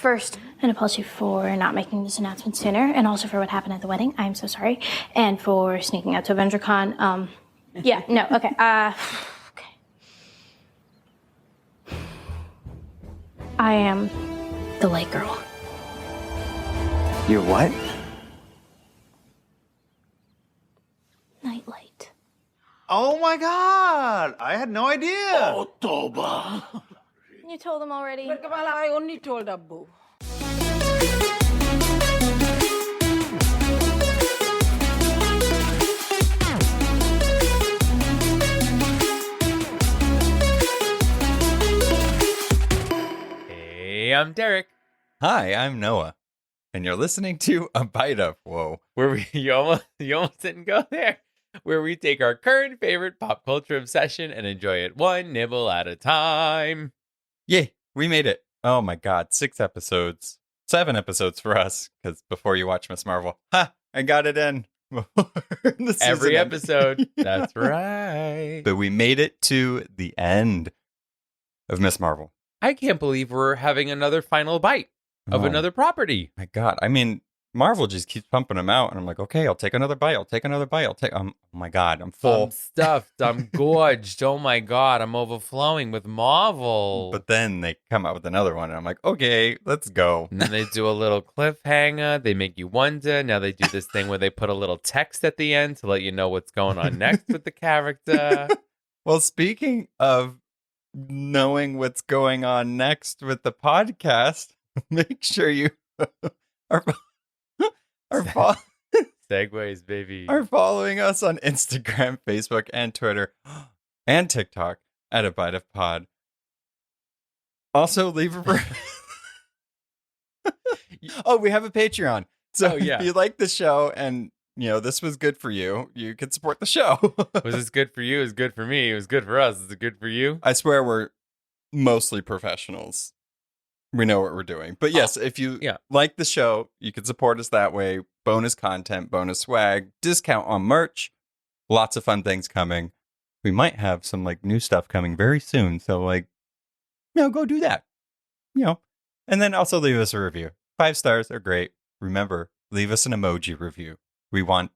First, an apology for not making this announcement sooner, and also for what happened at the wedding. I'm so sorry. And for sneaking out to AvengerCon. Okay. Okay. I am the light girl. You're what? Nightlight. Oh my God! I had no idea. Oh, Toba. You told them already? But Kamala, I only told Abu. Hey, I'm Derek. Hi, I'm Noah. And you're listening to A Bite of Whoa. Where you almost didn't go there. Where we take our current favorite pop culture obsession and enjoy it one nibble at a time. Yay, we made it. Oh my God, 6 episodes. 7 episodes for us, because before you watch Miss Marvel, I got it in. Every episode. That's right. But we made it to the end of Miss Marvel. I can't believe we're having another final bite of another property. My God. I mean, Marvel just keeps pumping them out. And I'm like, okay, I'll take another bite. Oh my God, I'm full. I'm stuffed. I'm gorged. Oh my God, I'm overflowing with Marvel. But then they come out with another one. And I'm like, okay, let's go. And then they do a little cliffhanger. They make you wonder. Now they do this thing where they put a little text at the end to let you know what's going on next with the character. Well, speaking of knowing what's going on next with the podcast, make sure you are segues, baby. Are following us on Instagram, Facebook, and Twitter, and TikTok at A Bite of Pod. Also, leave a Oh, we have a Patreon. So if you like the show and this was good for you, you can support the show. Was this good for you? It was good for me. It was good for us. Is it good for you? I swear we're mostly professionals. We know what we're doing. But yes, if you like the show, you can support us that way. Bonus content, bonus swag, discount on merch. Lots of fun things coming. We might have some new stuff coming very soon. So go do that. And then also leave us a review. 5 stars are great. Remember, leave us an emoji review. We want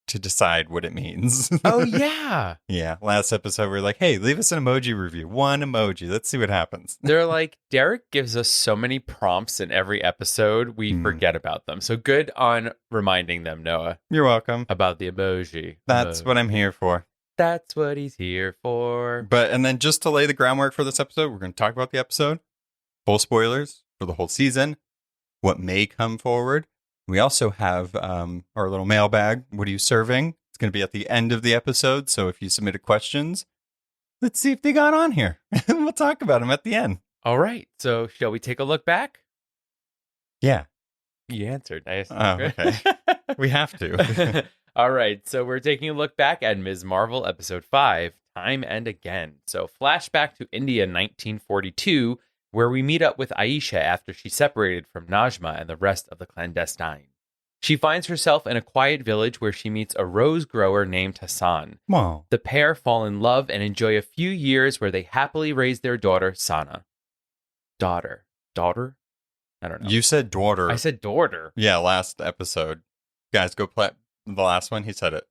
to decide what it means. Oh, yeah. Yeah. Last episode, we were like, hey, leave us an emoji review. 1 emoji. Let's see what happens. They're like, Derek gives us so many prompts in every episode, we forget about them. So good on reminding them, Noah. You're welcome. About the emoji. That's what I'm here for. That's what he's here for. And then just to lay the groundwork for this episode, we're going to talk about the episode. Full spoilers for the whole season. What may come forward. We also have our little mailbag. What are you serving? It's going to be at the end of the episode. So if you submitted questions, let's see if they got on here. We'll talk about them at the end. All right. So shall we take a look back? Yeah. You answered. Nice. Oh, okay. We have to. All right. So we're taking a look back at Ms. Marvel episode 5, Time and Again. So flashback to India 1942, where we meet up with Aisha after she separated from Najma and the rest of the clandestine. She finds herself in a quiet village where she meets a rose grower named Hassan. Wow. The pair fall in love and enjoy a few years where they happily raise their daughter, Sana. Daughter? I don't know. You said daughter. I said daughter. Yeah, last episode. Guys, go play the last one. He said it.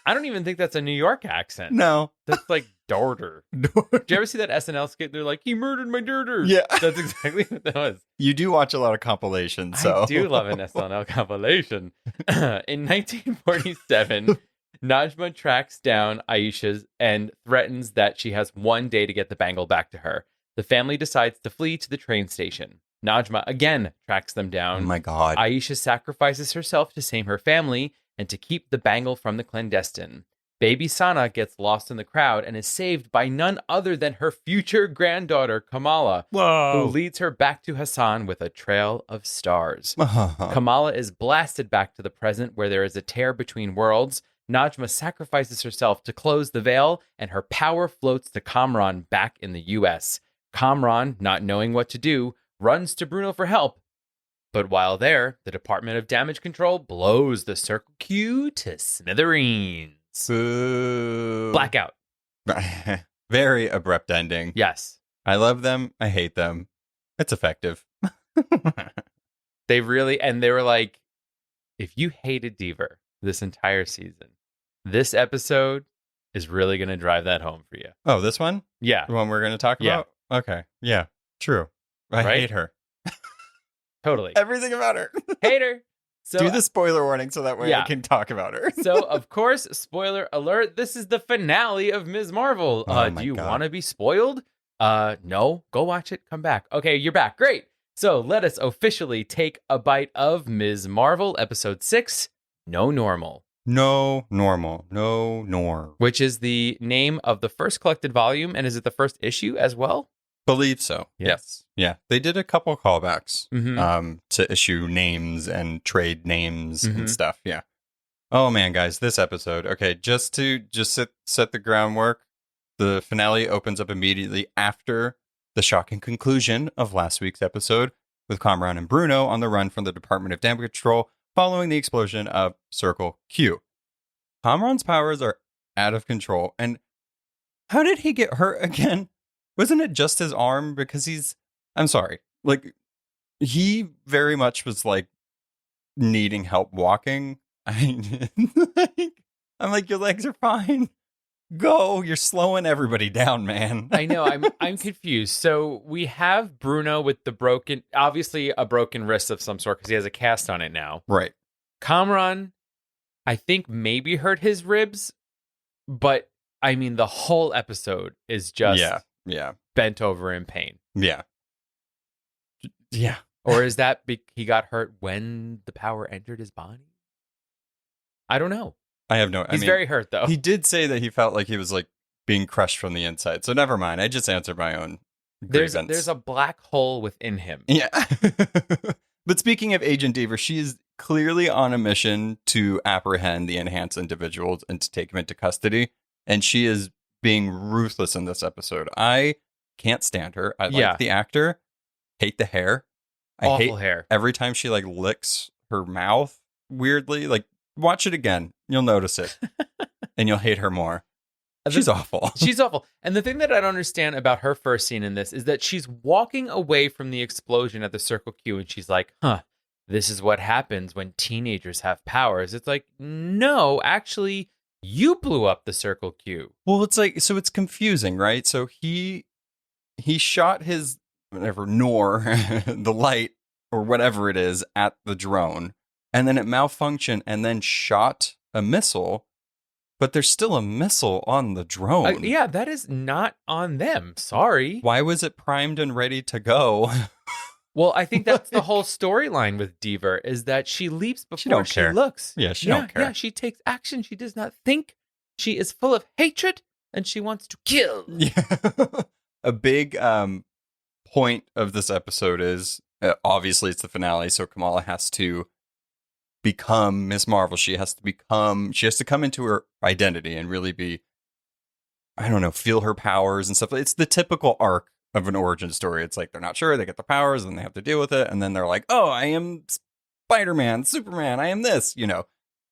I don't even think that's a New York accent. No. That's like daughter. Did you ever see that SNL skit? They're like, he murdered my daughter. Yeah. That's exactly what that was. You do watch a lot of compilations, so. I do love an SNL compilation. In 1947, Najma tracks down Aisha's and threatens that she has one day to get the bangle back to her. The family decides to flee to the train station. Najma again tracks them down. Oh my God. Aisha sacrifices herself to save her family and to keep the bangle from the clandestine. Baby Sana gets lost in the crowd and is saved by none other than her future granddaughter, Kamala, who leads her back to Hassan with a trail of stars. Kamala is blasted back to the present where there is a tear between worlds. Najma sacrifices herself to close the veil, and her power floats to Kamran back in the U.S. Kamran, not knowing what to do, runs to Bruno for help. But while there, the Department of Damage Control blows the Circle Q to smithereens. Boo. Blackout. Very abrupt ending. Yes. I love them. I hate them. It's effective. They really, and they were like, if you hated Deaver this entire season, this episode is really going to drive that home for you. Oh, this one? Yeah. The one we're going to talk Yeah. about? Okay. Yeah. True. I Right? hate her. Totally. Everything about her. Hate her. So, Do the spoiler warning so that way Yeah. I can talk about her. so, of course, spoiler alert, this is the finale of Ms. Marvel. Oh Do my you God. want to be spoiled? No. Go watch it. Come back. Okay, you're back. Great. So let us officially take a bite of Ms. Marvel, episode 6, No Normal, No normal. No norm. which is the name of the first collected volume. And is it the first issue as well? Believe so. Yeah. Yes. Yeah. They did a couple callbacks Mm-hmm. to issue names and trade names Mhm. and stuff. Yeah. Oh man, guys, this episode. Okay, just to set the groundwork, the finale opens up immediately after the shocking conclusion of last week's episode with Kamran and Bruno on the run from the Department of Damage Control following the explosion of Circle Q. Kamran's powers are out of control. And how did he get hurt again? Wasn't it just his arm? Because I'm sorry. Like, he very much was like needing help walking. I'm like, your legs are fine. Go. You're slowing everybody down, man. I know. I'm confused. So we have Bruno with the obviously a broken wrist of some sort because he has a cast on it now. Right. Kamran, I think maybe hurt his ribs, but I mean the whole episode is just Yeah. bent over in pain. Yeah. Yeah. Or is that he got hurt when the power entered his body? I don't know. I have no. He's very hurt though. He did say that he felt like he was like being crushed from the inside. So never mind. I just answered my own grievance. There's a black hole within him. Yeah. But speaking of Agent Deaver, she is clearly on a mission to apprehend the enhanced individuals and to take them into custody. And she is being ruthless in this episode. I can't stand her. I like the actor. Hate the hair. I Awful hate hair. every time she like licks her mouth weirdly. Like, watch it again. You'll notice it. And you'll hate her more. She's awful. She's awful. And the thing that I don't understand about her first scene in this is that she's walking away from the explosion at the Circle Q and she's like, this is what happens when teenagers have powers. It's like, no, actually, you blew up the Circle Q. Well, it's like, so it's confusing, right? So he shot his, whatever, the light or whatever it is at the drone, and then it malfunctioned and then shot a missile. But there's still a missile on the drone. Yeah, that is not on them. Sorry. Why was it primed and ready to go? Well, I think that's the whole storyline with Deaver is that she leaps before she looks. Yeah, she don't care. Yeah, she takes action. She does not think. She is full of hatred and she wants to kill. Yeah. A big point of this episode is, obviously it's the finale, so Kamala has to become Miss Marvel. She has to come into her identity and really be, I don't know, feel her powers and stuff. It's the typical arc of an origin story. It's like they're not sure, they get the powers and they have to deal with it, and then they're like, oh, I am Spider-Man, Superman, I am this,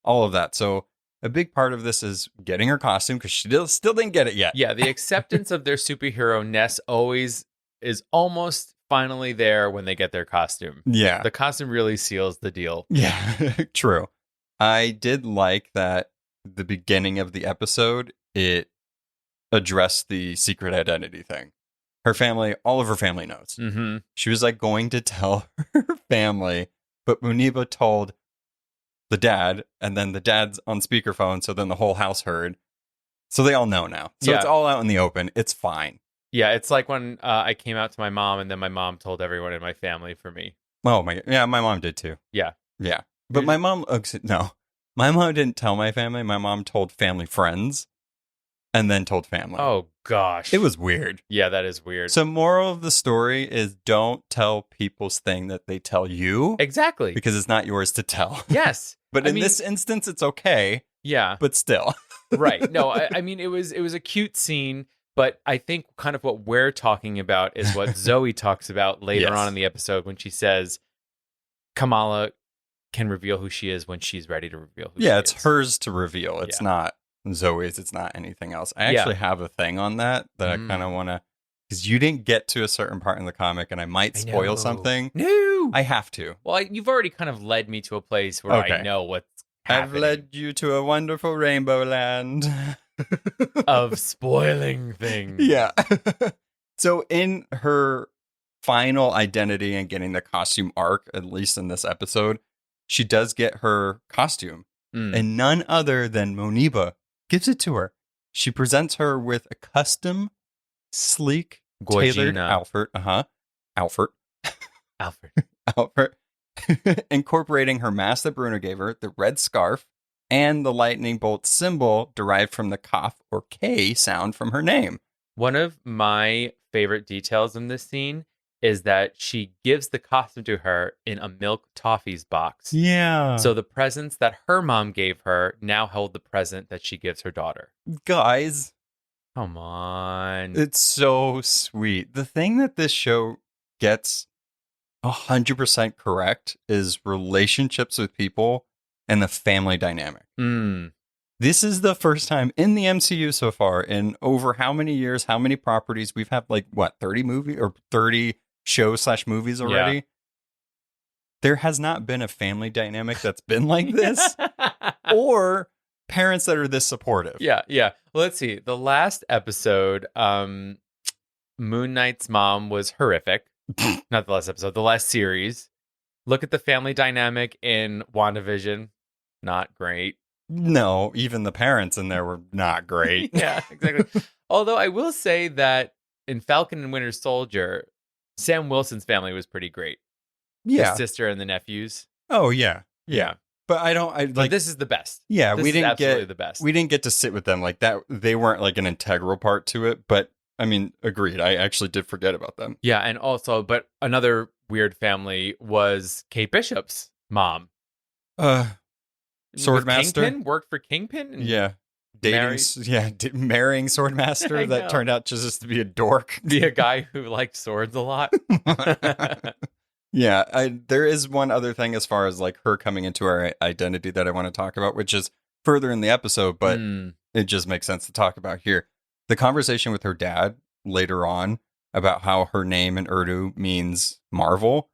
all of that. So a big part of this is getting her costume because she still didn't get it yet. Yeah, the acceptance of their superhero-ness always is almost finally there when they get their costume. Yeah. The costume really seals the deal. Yeah, true. I did like that the beginning of the episode, it addressed the secret identity thing. Her family, all of her family knows. Mm-hmm. She was like going to tell her family, but Muniba told the dad, and then the dad's on speakerphone, so then the whole house heard. So they all know now. So it's all out in the open. It's fine. Yeah, it's like when I came out to my mom, and then my mom told everyone in my family for me. Oh my, yeah, my mom did too. Yeah. Yeah. But my mom, no, my mom didn't tell my family. My mom told family friends and then told family. Oh, gosh. It was weird. Yeah, that is weird. So moral of the story is don't tell people's thing that they tell you. Exactly. Because it's not yours to tell. Yes. But in this instance, it's okay. Yeah. But still. Right. No, I mean, it was a cute scene. But I think kind of what we're talking about is what Zoe talks about later on in the episode when she says Kamala can reveal who she is when she's ready to reveal who she is. Yeah, it's hers to reveal. It's not Zoe's. It's not anything else. I actually have a thing on that I kind of want to because you didn't get to a certain part in the comic, and I might spoil something. No, I have to. Well, you've already kind of led me to a place where I know what's happening. I've led you to a wonderful rainbow land of spoiling things. Yeah. So in her final identity and getting the costume arc, at least in this episode, she does get her costume. And none other than Moniba gives it to her. She presents her with a custom, sleek, tailored outfit. Outfit. Incorporating her mask that Bruno gave her, the red scarf, and the lightning bolt symbol derived from the Kaf or K sound from her name. One of my favorite details in this scene is that she gives the costume to her in a milk toffees box. Yeah. So the presents that her mom gave her now hold the present that she gives her daughter. Guys. Come on. It's so sweet. The thing that this show gets 100% correct is relationships with people and the family dynamic. This is the first time in the MCU so far, in over how many years, how many properties, we've had 30 movies or 30 shows/movies already. Yeah. There has not been a family dynamic that's been like this or parents that are this supportive. Yeah. Well, let's see. The last episode, Moon Knight's mom was horrific. Not the last episode, the last series. Look at the family dynamic in WandaVision. Not great. No, even the parents in there were not great. Yeah, exactly. Although I will say that in Falcon and Winter Soldier, Sam Wilson's family was pretty great. Yeah. His sister and the nephews. Oh, yeah. But But this is the best. Yeah, this we is didn't absolutely get the best. We didn't get to sit with them like that. They weren't like an integral part to it, but I mean, agreed. I actually did forget about them. Yeah, and also, but another weird family was Kate Bishop's mom. Swordmaster Kingpin worked for Kingpin. Yeah. Marrying Swordmaster that turned out just to be a dork. Be a guy who liked swords a lot. Yeah, there is one other thing as far as like her coming into her identity that I want to talk about, which is further in the episode, but it just makes sense to talk about here. The conversation with her dad later on about how her name in Urdu means Marvel,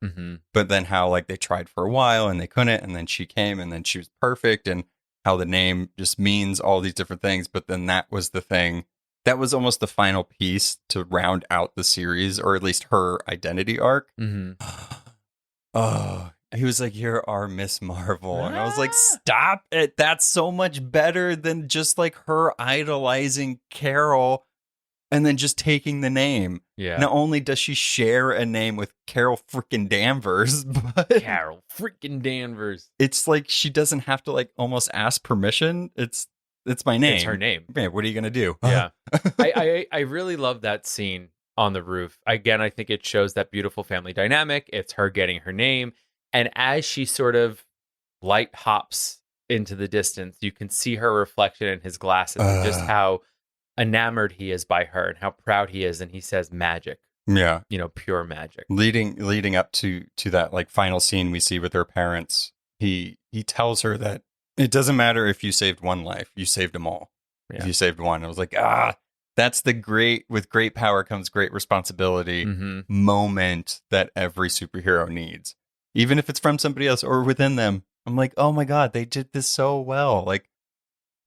but then how like they tried for a while and they couldn't, and then she came and then she was perfect, and how the name just means all these different things. But then that was the thing. That was almost the final piece to round out the series, or at least her identity arc. Oh, he was like, "You're our Miss Marvel." And I was like, stop it. That's so much better than just like her idolizing Carol and then just taking the name. Yeah. Not only does she share a name with Carol freaking Danvers, but Carol freaking Danvers. It's like she doesn't have to like almost ask permission. It's my name. It's her name. Man, what are you going to do? Yeah. I really love that scene on the roof. Again, I think it shows that beautiful family dynamic. It's her getting her name. And as she sort of light hops into the distance, you can see her reflection in his glasses and just how enamored he is by her and how proud he is. And he says magic. Yeah. Pure magic. Leading up to that like final scene we see with her parents, he tells her that it doesn't matter if you saved one life, you saved them all. Yeah. If you saved one. I was like, that's the with great power comes great responsibility moment that every superhero needs. Even if it's from somebody else or within them. I'm like, oh my God, they did this so well. Like,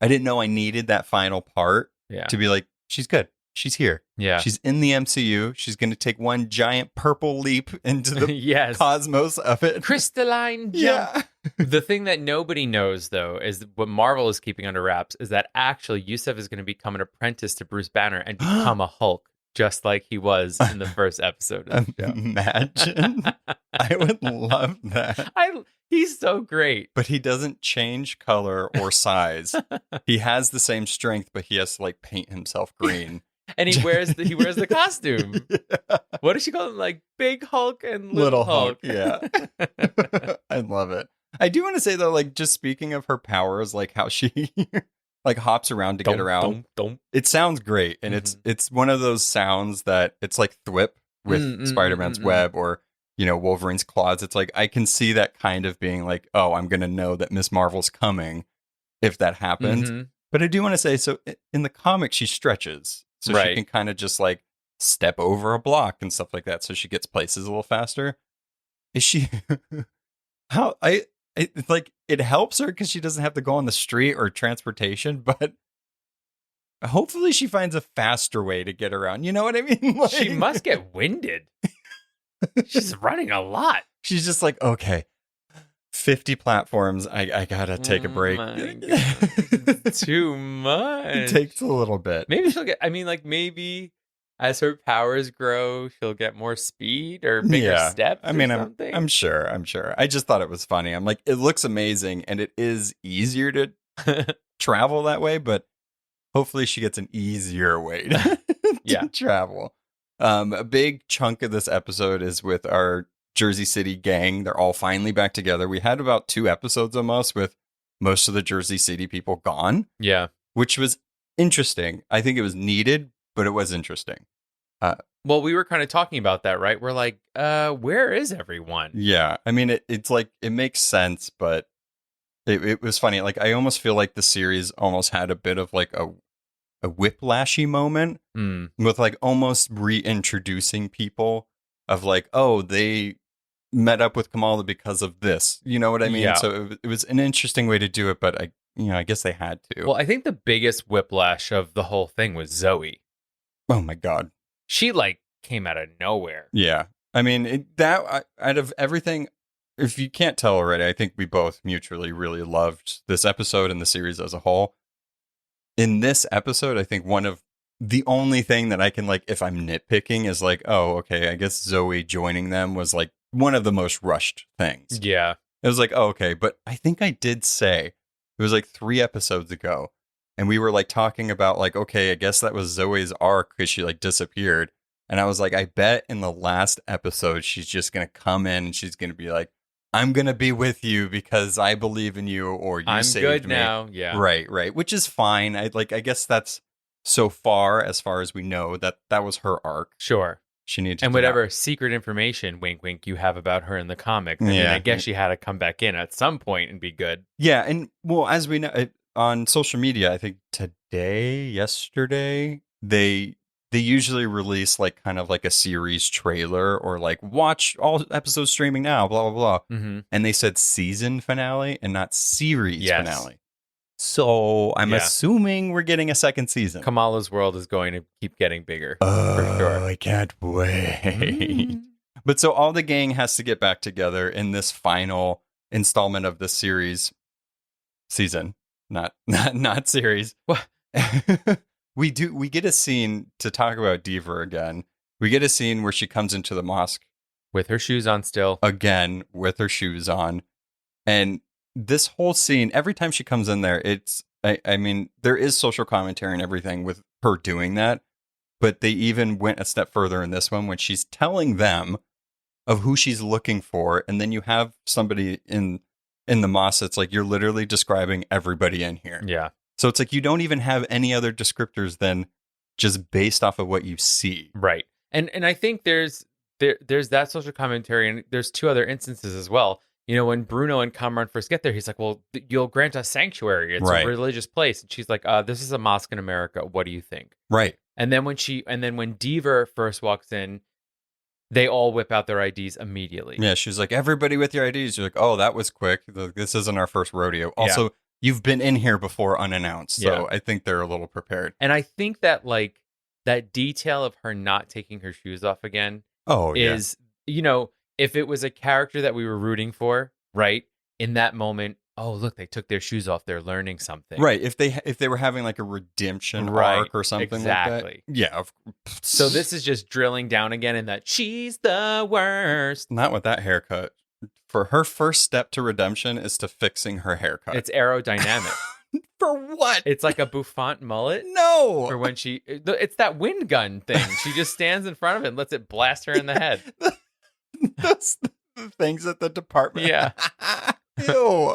I didn't know I needed that final part to be like, she's good. She's here. Yeah. She's in the MCU. She's going to take one giant purple leap into the cosmos of it. Crystalline jump. Yeah. The thing that nobody knows, though, is what Marvel is keeping under wraps is that actually Yusuf is going to become an apprentice to Bruce Banner and become a Hulk, just like he was in the first episode of the show. Imagine. I would love that. He's so great. But he doesn't change color or size. He has the same strength, but he has to like paint himself green. And he wears the costume. Yeah. What does she call him? Like Big Hulk and Little Hulk. Yeah. I love it. I do want to say though, like just speaking of her powers, like how she like hops around to get around. It sounds great. And it's one of those sounds that it's like thwip with Spider-Man's web or Wolverine's claws. It's like I can see that kind of being like, oh, I'm gonna know that Miss Marvel's coming if that happens. But I do want to say, so in the comic she stretches. So she can kind of just like step over a block and stuff like that, so she gets places a little faster. Is she? How it's like it helps her because she doesn't have to go on the street or transportation, but hopefully she finds a faster way to get around. You know what I mean? Like, She must get winded. She's running a lot. she's just like, okay, 50 platforms. I gotta take a break. My God. Too much. It takes a little bit. Maybe she'll get, I mean, like maybe as her powers grow, she'll get more speed or bigger steps. I mean, or I'm something. sure. I just thought it was funny. I'm like, it looks amazing, and it is easier to travel that way, but hopefully she gets an easier way to travel. A big chunk of this episode is with our Jersey City gang. They're all finally back together. We had about 2 episodes almost with most of the Jersey City people gone. Yeah. Which was interesting. I think it was needed, but it was interesting. Well, we were kind of talking about that, right? We're like, where is everyone? Yeah. I mean, it's like, it makes sense, but it was funny. Like, I almost feel like the series almost had a bit of like a whiplashy moment with like almost reintroducing people of like, oh, they met up with Kamala because of this. You know what I mean? Yeah. So it was an interesting way to do it, but I guess they had to. Well, I think the biggest whiplash of the whole thing was Zoe. Oh my God. She like came out of nowhere. Yeah. I mean, out of everything, if you can't tell already, I think we both mutually really loved this episode and the series as a whole. In this episode, I think one of the only thing that I can, like, if I'm nitpicking is like, oh, okay, I guess Zoe joining them was like one of the most rushed things. Yeah. It was like, oh, okay. But I think I did say, it was like 3 episodes ago, and we were like talking about like, okay, I guess that was Zoe's arc because she like disappeared. And I was like, I bet in the last episode, she's just going to come in and she's going to be like, I'm going to be with you because I believe in you, or you I'm saved good me. now. Yeah. Right. Which is fine. I guess that's so far as we know that was her arc. Sure. She needed to And do whatever secret information, wink, wink, you have about her in the comics. I mean, Yeah. I guess she had to come back in at some point and be good. Yeah. And well, as we know on social media, I think yesterday, they usually release like kind of like a series trailer or like watch all episodes streaming now, blah, blah, blah. Mm-hmm. And they said season finale and not series Yes. finale. So I'm Yeah. assuming we're getting a second season. Kamala's world is going to keep getting bigger. Oh, for sure. I can't wait. But so all the gang has to get back together in this final installment of the season, not series. What? We get a scene to talk about Diva again. We get a scene where she comes into the mosque With her shoes on still. again with her shoes on. And this whole scene, every time she comes in there, I mean, there is social commentary and everything with her doing that. But they even went a step further in this one when she's telling them of who she's looking for. And then you have somebody in the mosque that's like, you're literally describing everybody in here. Yeah. So it's like you don't even have any other descriptors than just based off of what you see. Right. And I think there's that social commentary, and there's 2 other instances as well. You know, when Bruno and Kamran first get there, he's like, well, you'll grant us sanctuary. It's Right. a religious place. And she's like, this is a mosque in America. What do you think? Right. And then when Deaver first walks in, they all whip out their IDs immediately. Yeah. She's like, everybody with your IDs. You're like, oh, that was quick. This isn't our first rodeo. Also, you've been in here before unannounced. So I think they're a little prepared. And I think that like that detail of her not taking her shoes off again is, you know, if it was a character that we were rooting for, right? In that moment, oh, look, they took their shoes off. They're learning something. Right. If they were having like a redemption arc or something exactly. like that. Yeah. So this is just drilling down again in that she's the worst. Not with that haircut. For her first step to redemption is to fixing her haircut. It's aerodynamic. For what? It's like a bouffant mullet. No. Or when it's that wind gun thing. She just stands in front of it and lets it blast her in the head. That's the things at the department. Yeah. Ew.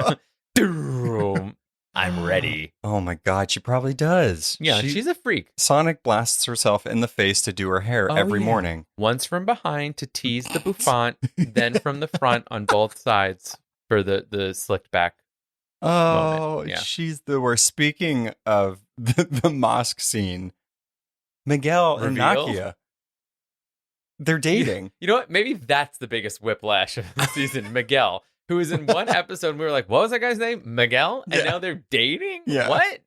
Doom. I'm ready. Oh my God, she probably does. Yeah, she's a freak. Sonic blasts herself in the face to do her hair every morning. Once from behind to tease the bouffant, then from the front on both sides for the slicked back. Oh, Yeah. she's the worst. Speaking of the mosque scene, Miguel and Reveal? Nakia. they're dating. You know what? Maybe that's the biggest whiplash of the season. Miguel, who was in one episode, and we were like, what was that guy's name? Miguel? And now they're dating? Yeah. What?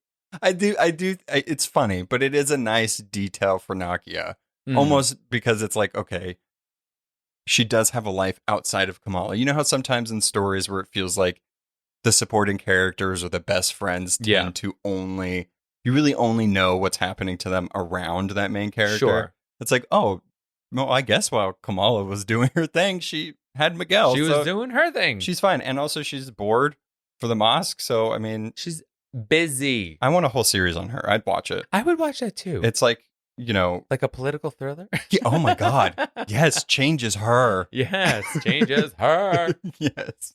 It's funny, but it is a nice detail for Nakia. Almost because it's like, okay, she does have a life outside of Kamala. You know how sometimes in stories where it feels like the supporting characters or the best friends tend to you really only know what's happening to them around that main character. Sure. It's like, oh, well, I guess while Kamala was doing her thing, she had Miguel. She was doing her thing. She's fine. And also she's bored for the mosque. So, I mean, she's busy. I want a whole series on her. I'd watch it. I would watch that too. It's like, you know, like a political thriller. Yeah, oh my God. Yes. Changes her. Yes. Changes her. Yes.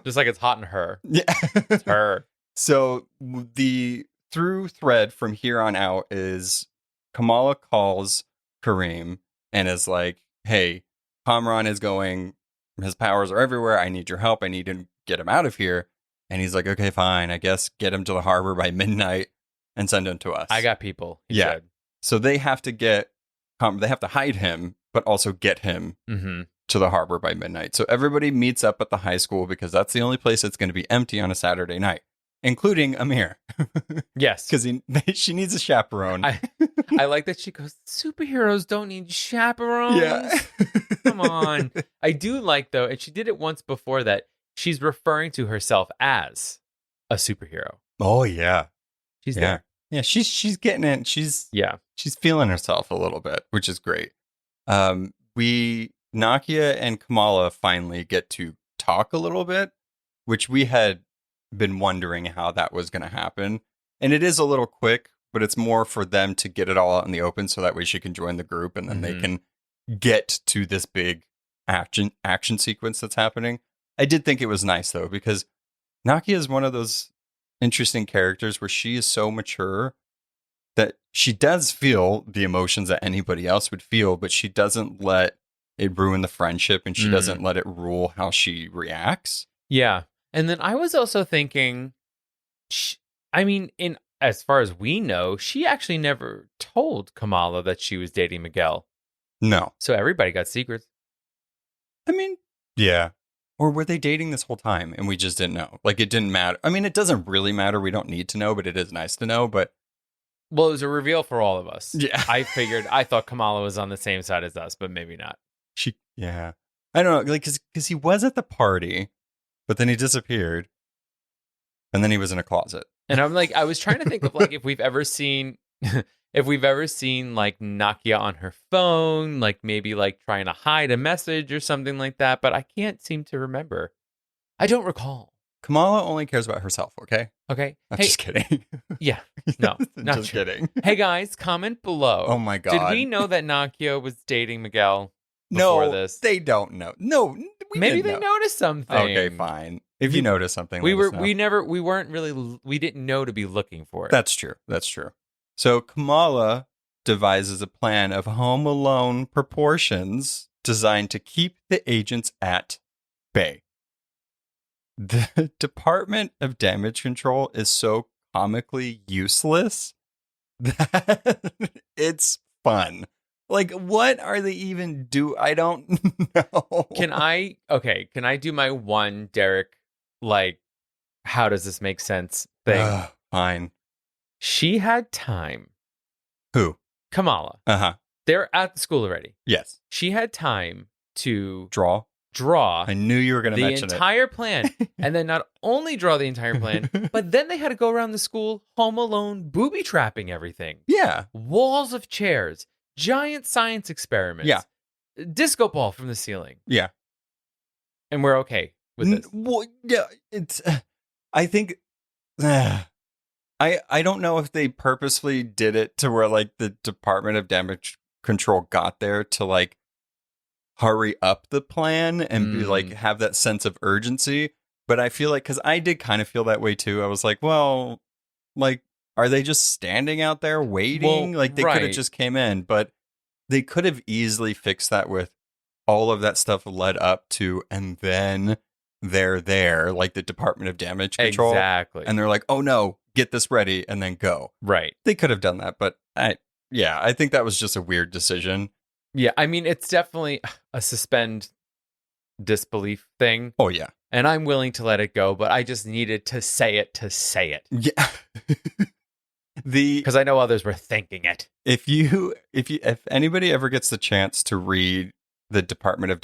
Just like it's hot in her. Yeah. It's her. So the through thread from here on out is Kamala calls Kareem and is like, hey, Kamran is going, his powers are everywhere. I need your help. I need to get him out of here. And he's like, okay, fine. I guess get him to the harbor by midnight and send him to us. I got people. He said. So they have to hide him, but also get him to the harbor by midnight. So everybody meets up at the high school because that's the only place that's going to be empty on a Saturday night, including Amir. Yes. Because she needs a chaperone. I like that she goes, superheroes don't need chaperones. Yeah. Come on. I do like, though, and she did it once before that, she's referring to herself as a superhero. Oh, yeah. She's there. Yeah, she's getting it. She's feeling herself a little bit, which is great. Nakia and Kamala finally get to talk a little bit, which we had been wondering how that was going to happen. And it is a little quick, but it's more for them to get it all out in the open so that way she can join the group and then they can get to this big action sequence that's happening. I did think it was nice, though, because Nakia is one of those interesting characters where she is so mature that she does feel the emotions that anybody else would feel, but she doesn't let it ruin the friendship and she doesn't let it rule how she reacts. Yeah. And then I was also thinking, as far as we know, she actually never told Kamala that she was dating Miguel. No. So everybody got secrets. I mean, yeah. Or were they dating this whole time and we just didn't know? Like, it didn't matter. I mean, it doesn't really matter. We don't need to know, but it is nice to know. But well, it was a reveal for all of us. Yeah. I thought Kamala was on the same side as us, but maybe not. I don't know. Like, because he was at the party, but then he disappeared. And then he was in a closet. And I'm like, I was trying to think of like if we've ever seen like Nakia on her phone, like maybe like trying to hide a message or something like that, but I can't seem to remember. I don't recall. Kamala only cares about herself, okay? Okay. I'm just kidding. Yeah. No, not just true. kidding. Hey guys, comment below. Oh my God. Did we know that Nakia was dating Miguel before this? They don't know. No, maybe they noticed something. Okay, fine. If you notice something, we didn't know to be looking for it. That's true. So Kamala devises a plan of Home Alone proportions designed to keep the agents at bay. The Department of Damage Control is so comically useless that it's fun. Like, what are they even do? I don't know. Can I do my one, Derek, like, how does this make sense thing? Fine. She had time. Who? Kamala. Uh-huh. They're at the school already. Yes. She had time to draw. I knew you were going to mention the entire plan. And then not only draw the entire plan, but then they had to go around the school Home Alone booby trapping everything. Yeah. Walls of chairs, giant science experiments. Yeah. Disco ball from the ceiling. Yeah. And we're okay with this. Well, yeah, it's I think I don't know if they purposefully did it to where like the Department of Damage Control got there to like hurry up the plan and be like have that sense of urgency. But I feel like, because I did kind of feel that way too. I was like, well, like, are they just standing out there waiting? Like they could have just came in, but they could have easily fixed that with all of that stuff led up to, and then they're there, like the Department of Damage Control. Exactly. And they're like, oh no, get this ready and then go. Right. They could have done that, but I think that was just a weird decision. Yeah, I mean, it's definitely a suspend disbelief thing. Oh yeah. And I'm willing to let it go, but I just needed to say it. Yeah. Because I know others were thinking it. If anybody ever gets the chance to read the Department of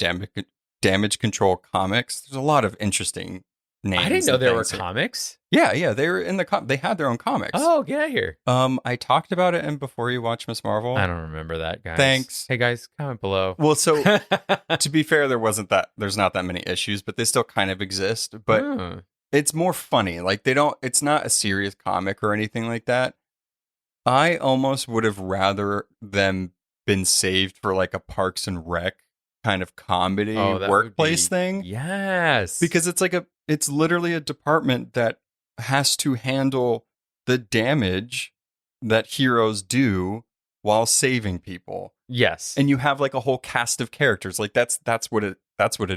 Damage Control comics, there's a lot of interesting names. I didn't know there were here. comics. Yeah, they were in the they had their own comics. Oh, get out of here. I talked about it in Before You Watch Miss Marvel. I don't remember that, guys. Thanks. Hey guys, comment below. Well, so to be fair, there's not that many issues, but they still kind of exist. But it's more funny. Like it's not a serious comic or anything like that. I almost would have rather them been saved for like a Parks and Rec kind of comedy workplace thing. Yes. Because it's literally a department that has to handle the damage that heroes do while saving people. Yes. And you have like a whole cast of characters. Like that's what it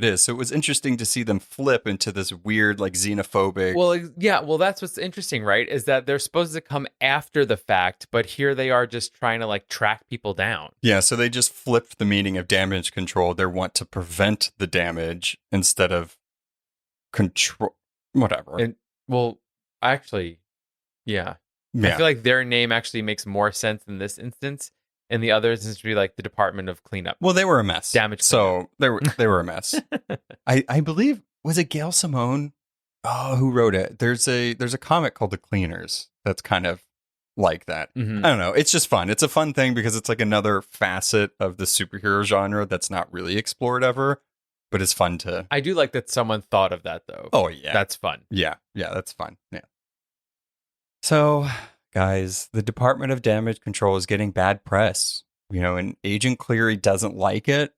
is. So it was interesting to see them flip into this weird, like xenophobic. Well, yeah. Well, that's what's interesting, right? Is that they're supposed to come after the fact, but here they are just trying to like track people down. Yeah. So they just flipped the meaning of damage control. They want to prevent the damage instead of control, whatever. And well, actually, yeah. I feel like their name actually makes more sense in this instance. And the other instance would be like the Department of Cleanup. Well, they were a mess. Damage. So they were a mess. I believe, was it Gail Simone? Oh, who wrote it? There's a comic called The Cleaners that's kind of like that. Mm-hmm. I don't know. It's just fun. It's a fun thing because it's like another facet of the superhero genre that's not really explored ever, but it's fun to. I do like that someone thought of that though. Oh yeah, that's fun. Yeah, that's fun. Yeah. So, guys, the Department of Damage Control is getting bad press, and Agent Cleary doesn't like it.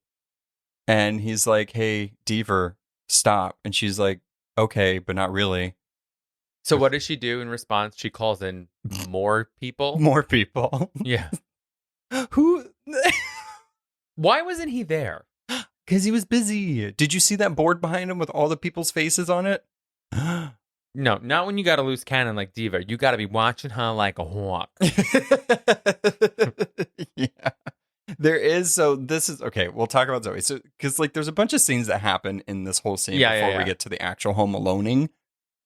And he's like, hey, Deaver, stop. And she's like, okay, but not really. So what does she do in response? She calls in more people? More people. Yeah. Who? Why wasn't he there? Because he was busy. Did you see that board behind him with all the people's faces on it? No, not when you got a loose cannon like Diva. You got to be watching her like a hawk. Yeah. There is. So this is okay. We'll talk about Zoe. So because like there's a bunch of scenes that happen in this whole scene before we get to the actual Home Aloneing,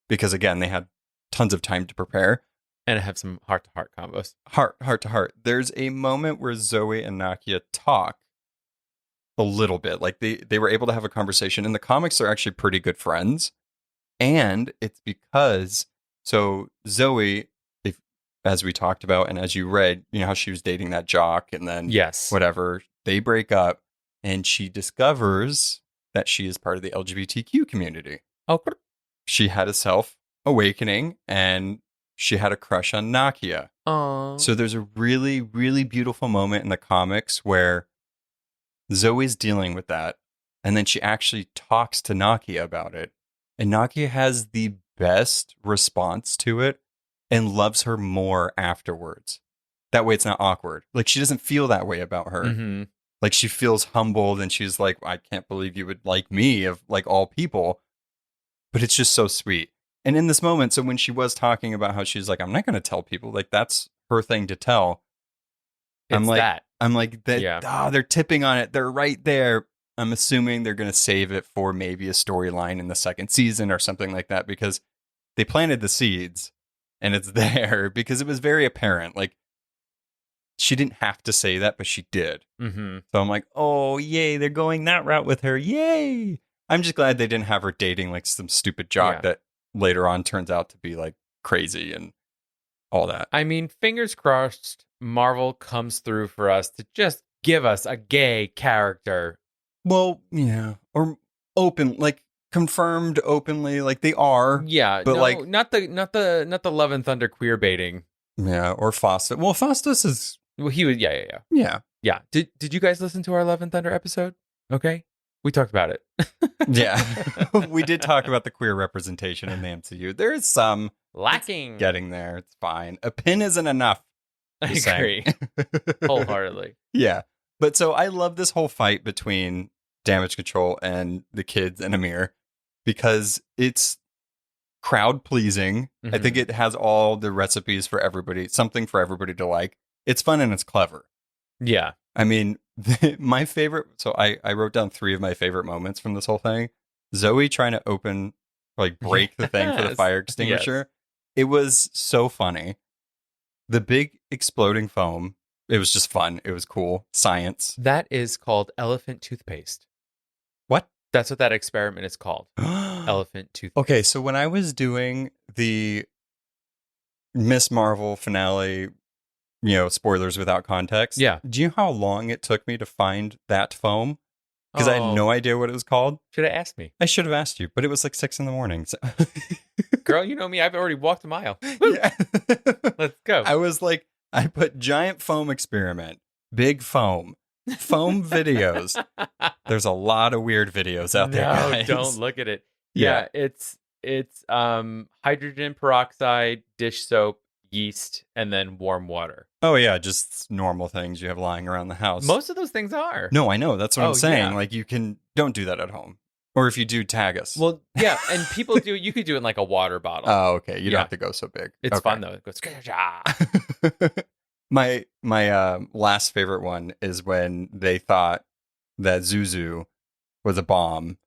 because again they had tons of time to prepare and have some heart-to-heart combos. Heart to heart. There's a moment where Zoe and Nakia talk a little bit. Like they were able to have a conversation. In the comics, they're actually pretty good friends. And it's because, so Zoe, as we talked about, and as you read, how she was dating that jock and then whatever, they break up and she discovers that she is part of the LGBTQ community. Okay. She had a self-awakening and she had a crush on Nakia. Aww. So there's a really, really beautiful moment in the comics where Zoe's dealing with that. And then she actually talks to Nakia about it. And Nakia has the best response to it and loves her more afterwards. That way it's not awkward. Like she doesn't feel that way about her. Mm-hmm. Like she feels humbled and she's like, I can't believe you would like me of like all people. But it's just so sweet. And in this moment, so when she was talking about how she's like, I'm not going to tell people, like that's her thing to tell. I'm like, they're tipping on it. They're right there. I'm assuming they're going to save it for maybe a storyline in the second season or something like that, because they planted the seeds and it's there because it was very apparent. Like she didn't have to say that, but she did. Mm-hmm. So I'm like, oh, yay. They're going that route with her. Yay. I'm just glad they didn't have her dating like some stupid jock that later on turns out to be like crazy and all that. I mean, fingers crossed Marvel comes through for us to just give us a gay character. Well, yeah, or open, like confirmed openly, like they are. Yeah, but no, like not the Love and Thunder queer baiting. Yeah, or Faustus. Well, Faustus is. Well, he was. Yeah. Did you guys listen to our Love and Thunder episode? Okay, we talked about it. Yeah, we did talk about the queer representation in the MCU. There is some lacking. Getting there, it's fine. A pin isn't enough. I agree wholeheartedly. Yeah, but so I love this whole fight between Damage Control and the kids and Amir because it's crowd pleasing. Mm-hmm. I think it has all the recipes for everybody, something for everybody to like. It's fun and it's clever. Yeah. I mean, my favorite. So I wrote down 3 of my favorite moments from this whole thing. Zoe trying to open, like break the thing for the Yes. fire extinguisher. Yes. It was so funny. The big exploding foam. It was just fun. It was cool. Science. That is called elephant toothpaste. What? That's what that experiment is called. Elephant toothpaste. Okay, so when I was doing the Miss Marvel finale, spoilers without context. Yeah. Do you know how long it took me to find that foam? Because I had no idea what it was called. Should have asked me. I should have asked you, but it was like 6 a.m. So. Girl, you know me. I've already walked a mile. Yeah. Let's go. I was like, I put giant foam experiment, big foam videos. There's a lot of weird videos out there, guys. Don't look at it. Yeah, it's hydrogen peroxide, dish soap, yeast, and then warm water. Oh yeah, just normal things you have lying around the house. Most of those things are. No, I know. That's what I'm saying. Yeah. Like don't do that at home. Or if you do, tag us. Well, yeah, and people do. You could do it in like a water bottle. Oh, okay. You don't have to go so big. It's okay. fun though. It goes. My last favorite one is when they thought that Zuzu was a bomb.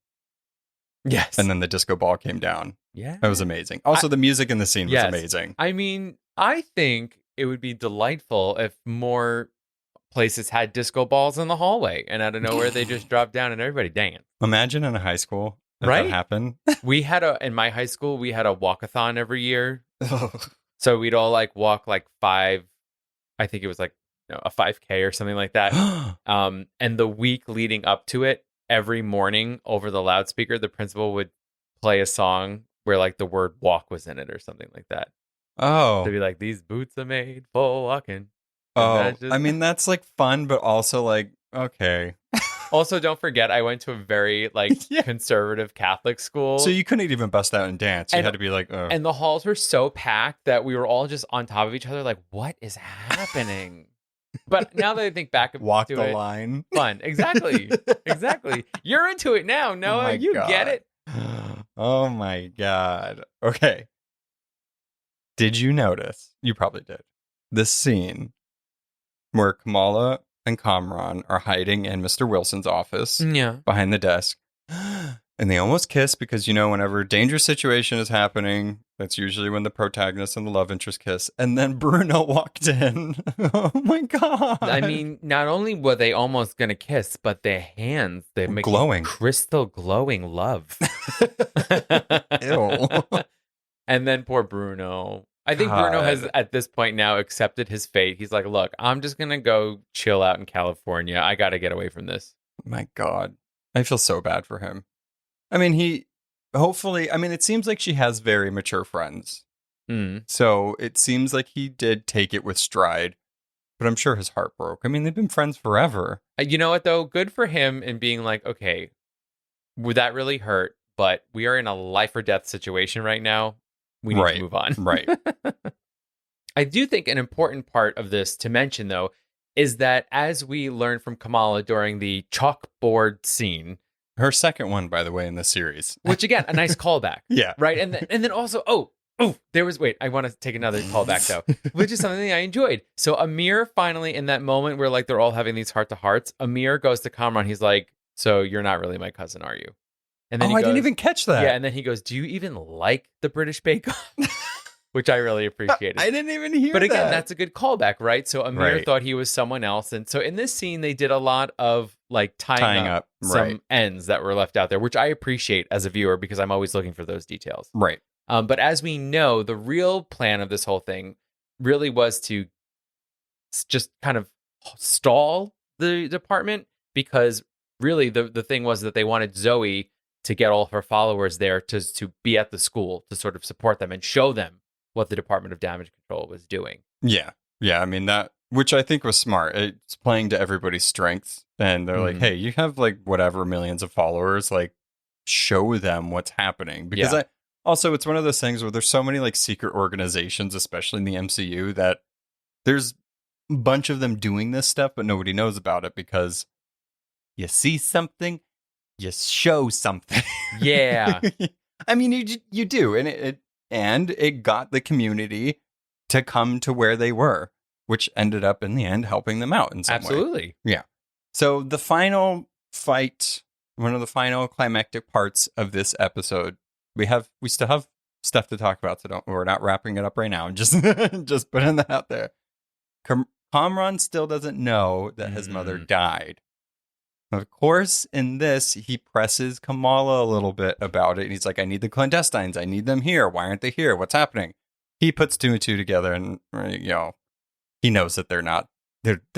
Yes. And then the disco ball came down. Yeah. That was amazing. Also, the music in the scene was amazing. I mean, I think it would be delightful if more places had disco balls in the hallway, and out of nowhere they just dropped down and everybody danced. Imagine in a high school if Right? that happened. In my high school, we had a walkathon every year. So we'd all like walk like 5, I think it was like a 5K or something like that. And the week leading up to it, every morning over the loudspeaker, the principal would play a song where like the word walk was in it or something like that. Oh. To be like, these boots are made for walking. Oh, I mean, that's like fun, but also like, okay. Also, don't forget, I went to a very like conservative Catholic school. So you couldn't even bust out and dance. You had to be like, oh. And the halls were so packed that we were all just on top of each other, like, what is happening? But now that I think back walk to the it, line. Fun. Exactly. Exactly. You're into it now, Noah. You get it. Oh my God. Okay. Did you notice? You probably did. This scene where Kamala and Kamran are hiding in Mr. Wilson's office behind the desk. And they almost kiss because, whenever a dangerous situation is happening, that's usually when the protagonist and the love interest kiss. And then Bruno walked in. Oh my God. I mean, not only were they almost going to kiss, but their hands, they make glowing. Crystal glowing love. Ew. And then poor Bruno. I think Bruno has, at this point now, accepted his fate. He's like, look, I'm just going to go chill out in California. I got to get away from this. My God. I feel so bad for him. I mean, it seems like she has very mature friends. So it seems like he did take it with stride, but I'm sure his heart broke. I mean, they've been friends forever. You know what, though? Good for him in being like, okay, would that really hurt? But we are in a life or death situation right now. We need to move on. Right. I do think an important part of this to mention, though, is that as we learned from Kamala during the chalkboard scene, her second one, by the way, in the series, which again, a nice callback. Yeah. Right. And then also, I want to take another callback though, which is something I enjoyed. So Amir finally, in that moment where like they're all having these heart to hearts, Amir goes to Kamran. He's like, so you're not really my cousin, are you? And then I didn't even catch that. Yeah. And then he goes, do you even like the British Bake Off? Which I really appreciated. I didn't even hear that. But again, that's a good callback, right? So Amir thought he was someone else. And so in this scene, they did a lot of like tying up some ends that were left out there, which I appreciate as a viewer because I'm always looking for those details. Right. But as we know, the real plan of this whole thing really was to just kind of stall the department, because really the thing was that they wanted Zoe to get all of her followers there to be at the school to sort of support them and show them what the Department of Damage Control was doing. Yeah. I mean, that, which I think was smart. It's playing to everybody's strengths. And they're like, hey, you have like whatever millions of followers, like show them what's happening. Because it's one of those things where there's so many like secret organizations, especially in the MCU, that there's a bunch of them doing this stuff, but nobody knows about it because you see something, you show something. Yeah. I mean, you do. And it got the community to come to where they were. which ended up in the end helping them out in some way. Absolutely. Yeah. So the final fight, one of the final climactic parts of this episode, we still have stuff to talk about, so we're not wrapping it up right now. Just putting that out there. Kamran still doesn't know that his mother died. Of course, in this, he presses Kamala a little bit about it. And he's like, I need the clandestines. I need them here. Why aren't they here? What's happening? He puts two and two together and, he knows that they're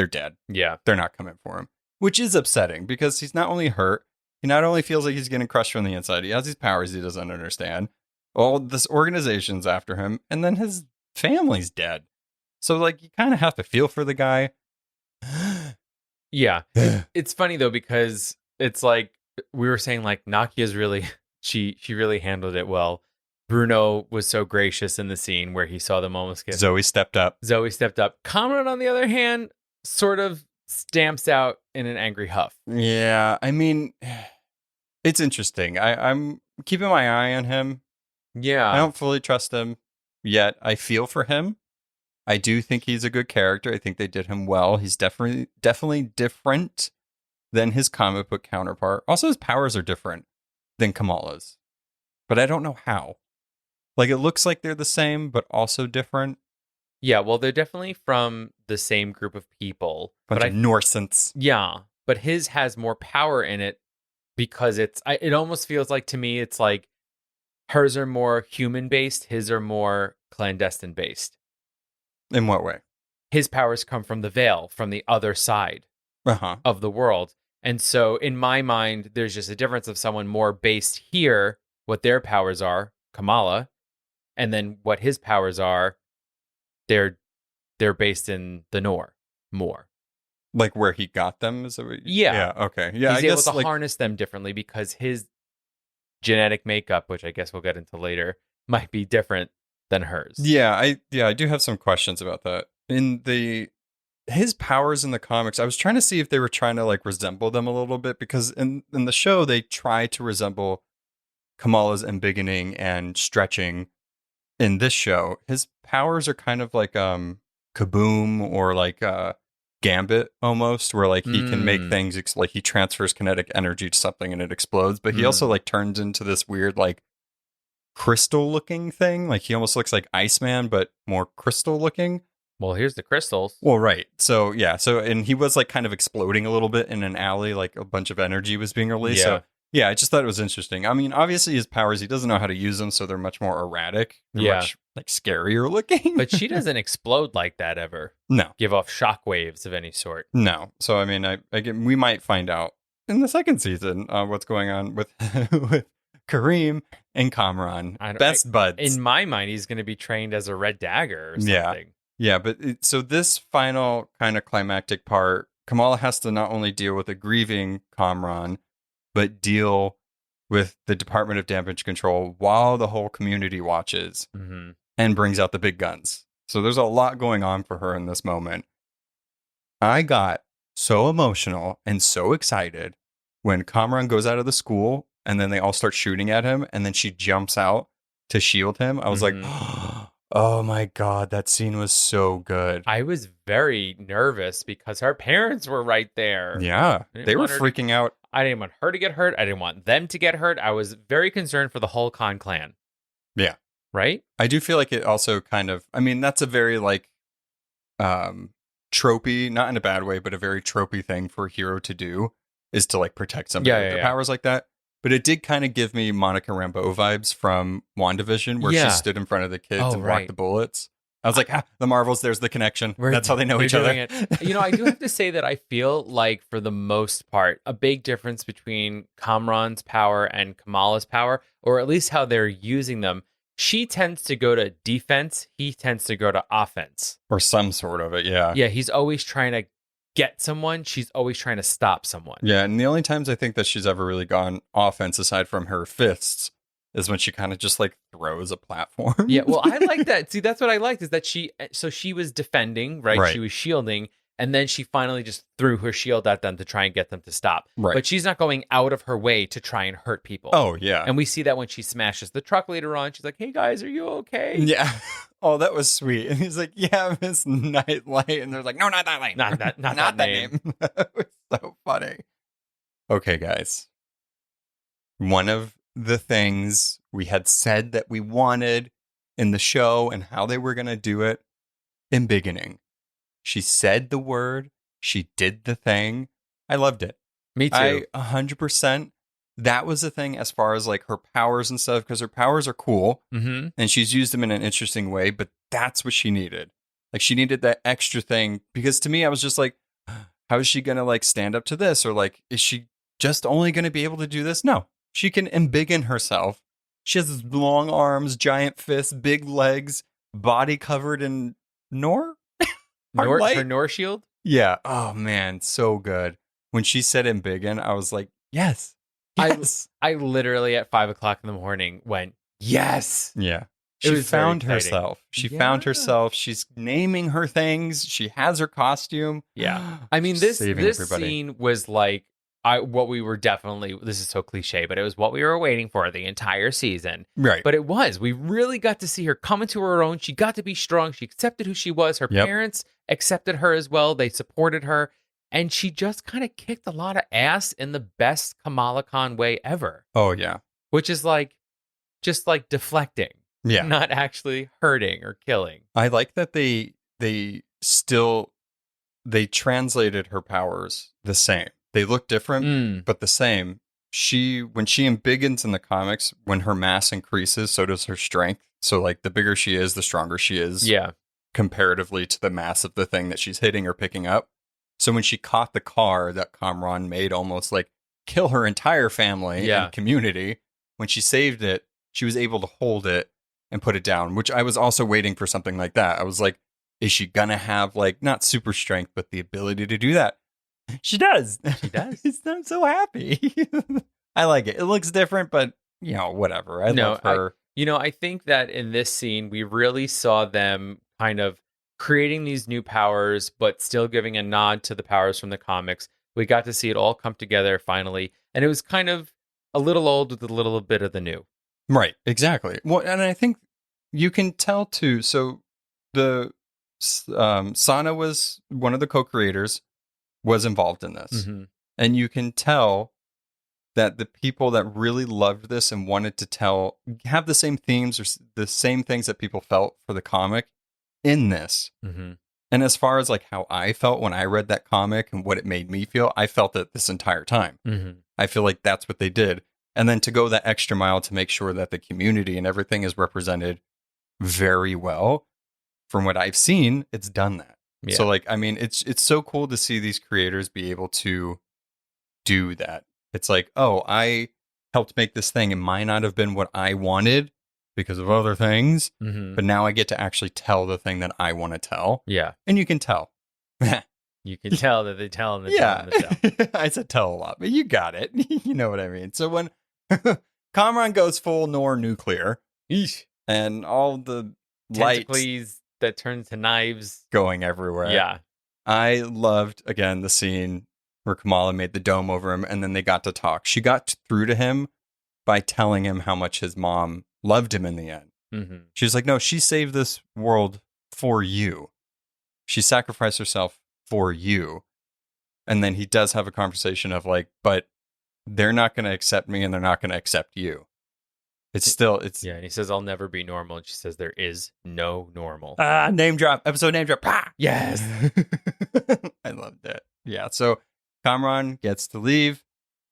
dead. Yeah. They're not coming for him, which is upsetting because he's not only hurt, he not only feels like he's getting crushed from the inside, he has these powers he doesn't understand. All this organization's after him, and then his family's dead. So, like, you kind of have to feel for the guy. Yeah. It's funny, though, because it's like we were saying, like, Nakia's really, she really handled it well. Bruno was so gracious in the scene where he saw them almost get... Zoe stepped up. Kamran, on the other hand, sort of stamps out in an angry huff. Yeah, I mean, it's interesting. I'm keeping my eye on him. Yeah. I don't fully trust him yet. I feel for him. I do think he's a good character. I think they did him well. He's definitely different than his comic book counterpart. Also, his powers are different than Kamala's. But I don't know how. Like, it looks like they're the same, but also different. Yeah, well, they're definitely from the same group of people. Bunch of Norsans. Yeah, but his has more power in it because it almost feels like, to me, it's like hers are more human-based, his are more clandestine-based. In what way? His powers come from the veil, from the other side of the world. And so, in my mind, there's just a difference of someone more based here, what their powers are, Kamala, and then what his powers are, they're based in the Nor more. Like where he got them? Is that what yeah. Okay. Yeah, He's able to harness them differently because his genetic makeup, which I guess we'll get into later, might be different than hers. Yeah, I do have some questions about that. His powers in the comics, I was trying to see if they were trying to like resemble them a little bit, because in the show they try to resemble Kamala's embiggening and stretching. In this show, his powers are kind of like Kaboom or like Gambit almost, where like he can make things like he transfers kinetic energy to something and it explodes, but he also like turns into this weird like crystal looking thing. Like he almost looks like Iceman, but more crystal looking. Well, here's the crystals. Well, right. So yeah. And he was like kind of exploding a little bit in an alley, like a bunch of energy was being released. Yeah. So yeah, I just thought it was interesting. I mean, obviously his powers, he doesn't know how to use them, so they're much more erratic. They're much like scarier looking. But she doesn't explode like that ever. No. Give off shock waves of any sort. No. So I mean, again, we might find out in the second season what's going on with with Kareem and Kamran, best buds. In my mind, he's going to be trained as a red dagger or something. Yeah. But so this final kind of climactic part, Kamala has to not only deal with a grieving Kamran, but deal with the Department of Damage Control while the whole community watches and brings out the big guns. So there's a lot going on for her in this moment. I got so emotional and so excited when Kamran goes out of the school and then they all start shooting at him and then she jumps out to shield him. I was like, oh my God, that scene was so good. I was very nervous because her parents were right there. Yeah, they were freaking out. I didn't want her to get hurt. I didn't want them to get hurt. I was very concerned for the whole Khan clan. Yeah. Right? I do feel like it also kind of, I mean, that's a very like tropey, not in a bad way, but a very tropey thing for a hero to do is to like protect somebody with their powers like that. But it did kind of give me Monica Rambeau vibes from WandaVision, where she stood in front of the kids and blocked the bullets. I was like, the Marvels, there's the connection. That's how they know each other. You know, I do have to say that I feel like, for the most part, a big difference between Kamran's power and Kamala's power, or at least how they're using them. She tends to go to defense. He tends to go to offense. Or some sort of it, yeah. Yeah, he's always trying to get someone. She's always trying to stop someone. Yeah, and the only times I think that she's ever really gone offense, aside from her fists, is when she kind of just like throws a platform. Yeah, well, I like that. See, that's what I liked, is that she was defending, right? She was shielding, and then she finally just threw her shield at them to try and get them to stop. Right. But she's not going out of her way to try and hurt people. Oh, yeah. And we see that when she smashes the truck later on. She's like, hey guys, are you okay? Yeah. Oh, that was sweet. And he's like, yeah, Miss Nightlight. And they're like, no, not that light. Not that name. That was so funny. Okay, guys. One of the things we had said that we wanted in the show and how they were going to do it in beginning. She said the word. She did the thing. I loved it. Me too. 100%. That was the thing as far as like her powers and stuff, because her powers are cool and she's used them in an interesting way, but that's what she needed. Like she needed that extra thing, because to me, I was just like, how is she going to like stand up to this? Or like, is she just only going to be able to do this? No, she can embiggen herself. She has these long arms, giant fists, big legs, body covered in Nor? Her Nor shield? Yeah. Oh man, so good. When she said embiggen, I was like, yes. Yes. I literally at 5 o'clock in the morning went, yes. Yeah. It She was very found exciting. herself. She found herself. She's naming her things. She has her costume. Yeah. I mean, She's this saving everybody. scene was like what we were definitely, this is so cliche, but it was what we were waiting for the entire season. Right. But it was. We really got to see her come into her own. She got to be strong. She accepted who she was. Her parents accepted her as well. They supported her. And she just kind of kicked a lot of ass in the best Kamala Khan way ever. Oh, yeah. Which is like, just like deflecting. Yeah. Not actually hurting or killing. I like that they translated her powers the same. They look different, but the same. When she embiggens in the comics, when her mass increases, so does her strength. So like the bigger she is, the stronger she is. Yeah. Comparatively to the mass of the thing that she's hitting or picking up. So when she caught the car that Kamran made almost like kill her entire family and community, when she saved it, she was able to hold it and put it down, which I was also waiting for something like that. I was like, is she going to have like not super strength, but the ability to do that? She does. She does. I'm so happy. I like it. It looks different, but you know, whatever. I love her. I think that in this scene, we really saw them kind of creating these new powers, but still giving a nod to the powers from the comics. We got to see it all come together finally. And it was kind of a little old with a little bit of the new. Right, exactly. Well, and I think you can tell too. So the Sana was one of the co-creators, was involved in this. And you can tell that the people that really loved this and wanted to have the same themes or the same things that people felt for the comic in this. And as far as like how I felt when I read that comic and what it made me feel, I felt it this entire time. I feel like that's what they did. And then to go that extra mile to make sure that the community and everything is represented very well. From what I've seen, it's done that. Yeah. So like, I mean, it's so cool to see these creators be able to do that. It's like, oh, I helped make this thing. It might not have been what I wanted because of other things, but now I get to actually tell the thing that I want to tell. Yeah. And you can tell. You can tell that they tell them to tell. I said tell a lot, but you got it. You know what I mean? So when Kamran goes full Nor nuclear, and all the lights that turn to knives going everywhere. Yeah. I loved, again, the scene where Kamala made the dome over him and then they got to talk. She got through to him by telling him how much his mom loved him in the end. She was like, no, she saved this world for you. She sacrificed herself for you. And then he does have a conversation of like, but they're not going to accept me and they're not going to accept you. Yeah, and he says, I'll never be normal. And she says, there is no normal. Name drop, episode name drop. Yes. I loved it. Yeah, so Kamran gets to leave,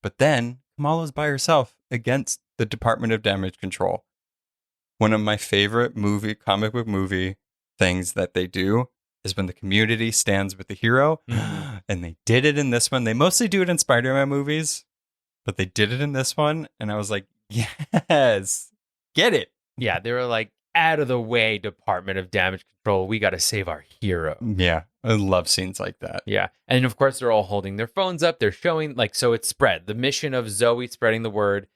but then Kamala's by herself against the Department of Damage Control. One of my favorite comic book movie things that they do is when the community stands with the hero, and they did it in this one. They mostly do it in Spider-Man movies, but they did it in this one, and I was like, yes, get it. Yeah, they were like, out of the way, Department of Damage Control. We got to save our hero. Yeah, I love scenes like that. Yeah, and of course, they're all holding their phones up. They're showing, like, so it's spread. The mission of Zoe spreading the word.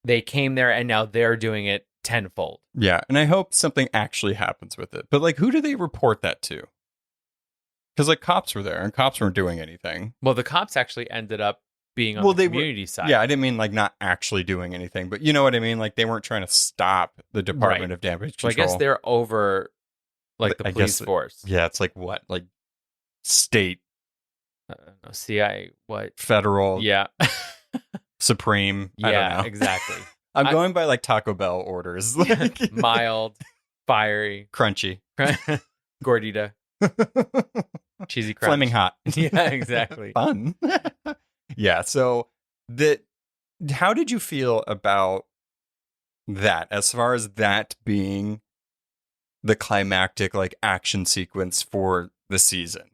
They came there, and now they're doing it tenfold. Yeah, and I hope something actually happens with it. But, like, who do they report that to? Because, like, cops were there, and cops weren't doing anything. Well, the cops actually ended up being on the community side. Yeah, I didn't mean like not actually doing anything, but you know what I mean? Like they weren't trying to stop the Department of Damage Control. So I guess they're over Like the I police guess, force. Yeah, it's like what? Like state, I don't know, CIA, what? federal, Yeah. supreme. I don't Yeah, know. exactly. I'm going by like Taco Bell orders. Like Mild, fiery, crunchy. gordita, cheesy crunch. Flaming hot. Yeah, exactly. Fun. Yeah, so how did you feel about that as far as that being the climactic like action sequence for the season?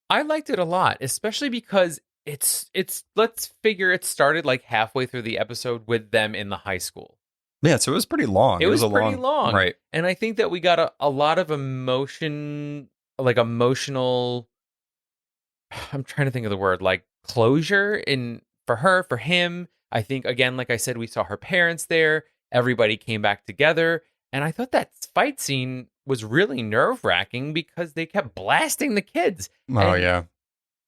I liked it a lot, especially because it's let's figure it started like halfway through the episode with them in the high school. Yeah, so it was pretty long. It was a pretty long. Right. And I think that we got a lot of emotional I'm trying to think of the word, like closure for her, for him. I think, again, like I said, we saw her parents there. Everybody came back together. And I thought that fight scene was really nerve-wracking because they kept blasting the kids. Oh, And, yeah.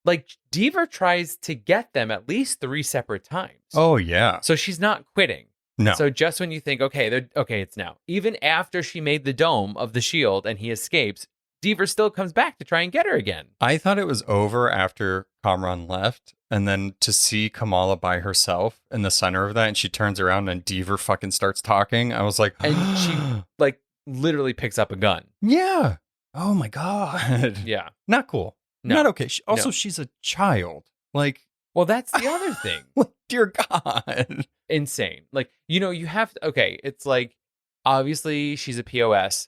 like, Deaver tries to get them at least 3 separate times. Oh, yeah. So she's not quitting. No. So just when you think, okay, it's now. Even after she made the dome of the shield and he escapes, Deaver still comes back to try and get her again. I thought it was over after Kamran left. And then to see Kamala by herself in the center of that, and she turns around and Deaver fucking starts talking. I was like, and she like literally picks up a gun. Yeah. Oh my God. Yeah. Not cool. No. Not okay. Also, No. she's a child. Like, well, that's the other thing. Dear God. Insane. Like, you have to, okay, it's like, obviously she's a POS,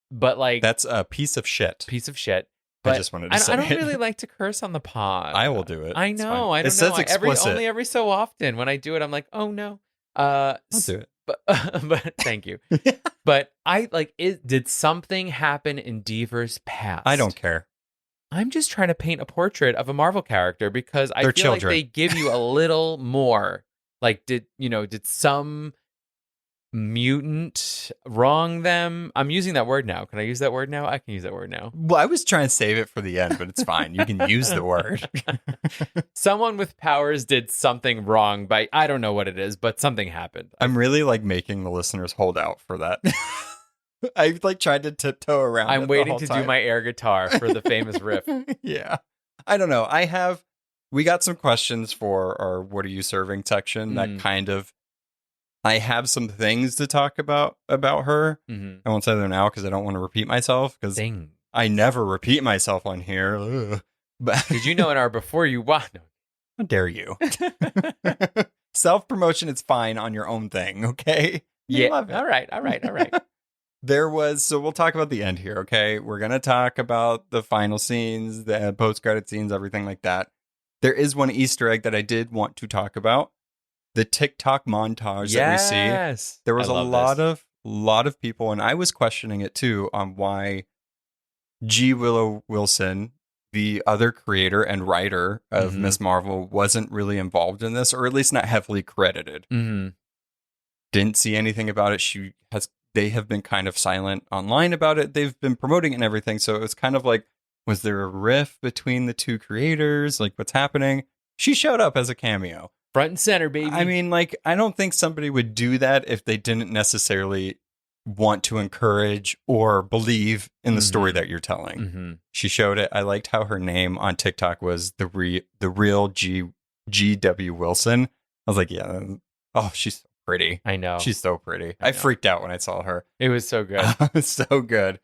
but like. That's a piece of shit. But I just wanted to say I don't it. really like to curse on the pod. I will do it. I It's know. fine. I don't It says know. explicit. Only every so often when I do it, I'm like, oh no. I'll do it. But thank you. But I like it. Did something happen in Deaver's past? I don't care. I'm just trying to paint a portrait of a Marvel character because I They're feel children. like they give you a little more. Like, did some mutant wrong them? I'm using that word now. Can I use that word now? I can use that word now. Well, I was trying to save it for the end, but it's fine. You can use the word. Someone with powers did something wrong by, I don't know what it is, but something happened. I'm really like making the listeners hold out for that. I've like tried to tiptoe around. I'm waiting to do my air guitar for the famous riff. Yeah. I don't know. We got some questions for our What Are You Serving section that kind of, I have some things to talk about her. Mm-hmm. I won't say them now because I don't want to repeat myself because I never repeat myself on here. Ugh. But did you know in our Before You Watch? How dare you? Self-promotion is fine on your own thing, okay? You love it. All right. So we'll talk about the end here, okay? We're going to talk about the final scenes, the post-credit scenes, everything like that. There is one Easter egg that I did want to talk about. The TikTok montage that we see. There was a lot of people, and I was questioning it too, on why G. Willow Wilson, the other creator and writer of Ms. Marvel, wasn't really involved in this, or at least not heavily credited. Mm-hmm. Didn't see anything about it. They have been kind of silent online about it. They've been promoting it and everything. So it was kind of like, was there a rift between the two creators? Like, what's happening? She showed up as a cameo. Front and center, baby. I mean, like, I don't think somebody would do that if they didn't necessarily want to encourage or believe in the story that you're telling. Mm-hmm. She showed it. I liked how her name on TikTok was the real G.W. Wilson. I was like, yeah. Oh, she's so pretty. I know. She's so pretty. I freaked out when I saw her. It was so good. So good.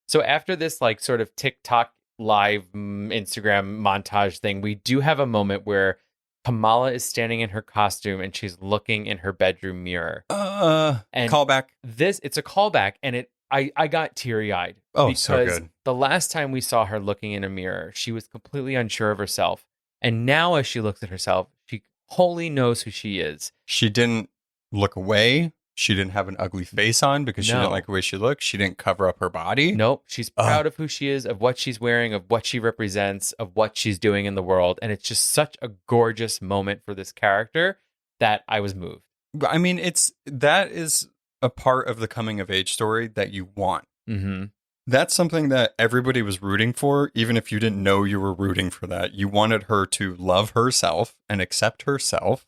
So after this, like, sort of TikTok live Instagram montage thing, we do have a moment where Kamala is standing in her costume and she's looking in her bedroom mirror. And callback. It's a callback, and I got teary-eyed. Oh, because so good. The last time we saw her looking in a mirror, she was completely unsure of herself. And now as she looks at herself, she wholly knows who she is. She didn't look away. She didn't have an ugly face on because she didn't like the way she looked. She didn't cover up her body. Nope. She's proud of who she is, of what she's wearing, of what she represents, of what she's doing in the world. And it's just such a gorgeous moment for this character that I was moved. I mean, that is a part of the coming of age story that you want. Mm-hmm. That's something that everybody was rooting for, even if you didn't know you were rooting for that. You wanted her to love herself and accept herself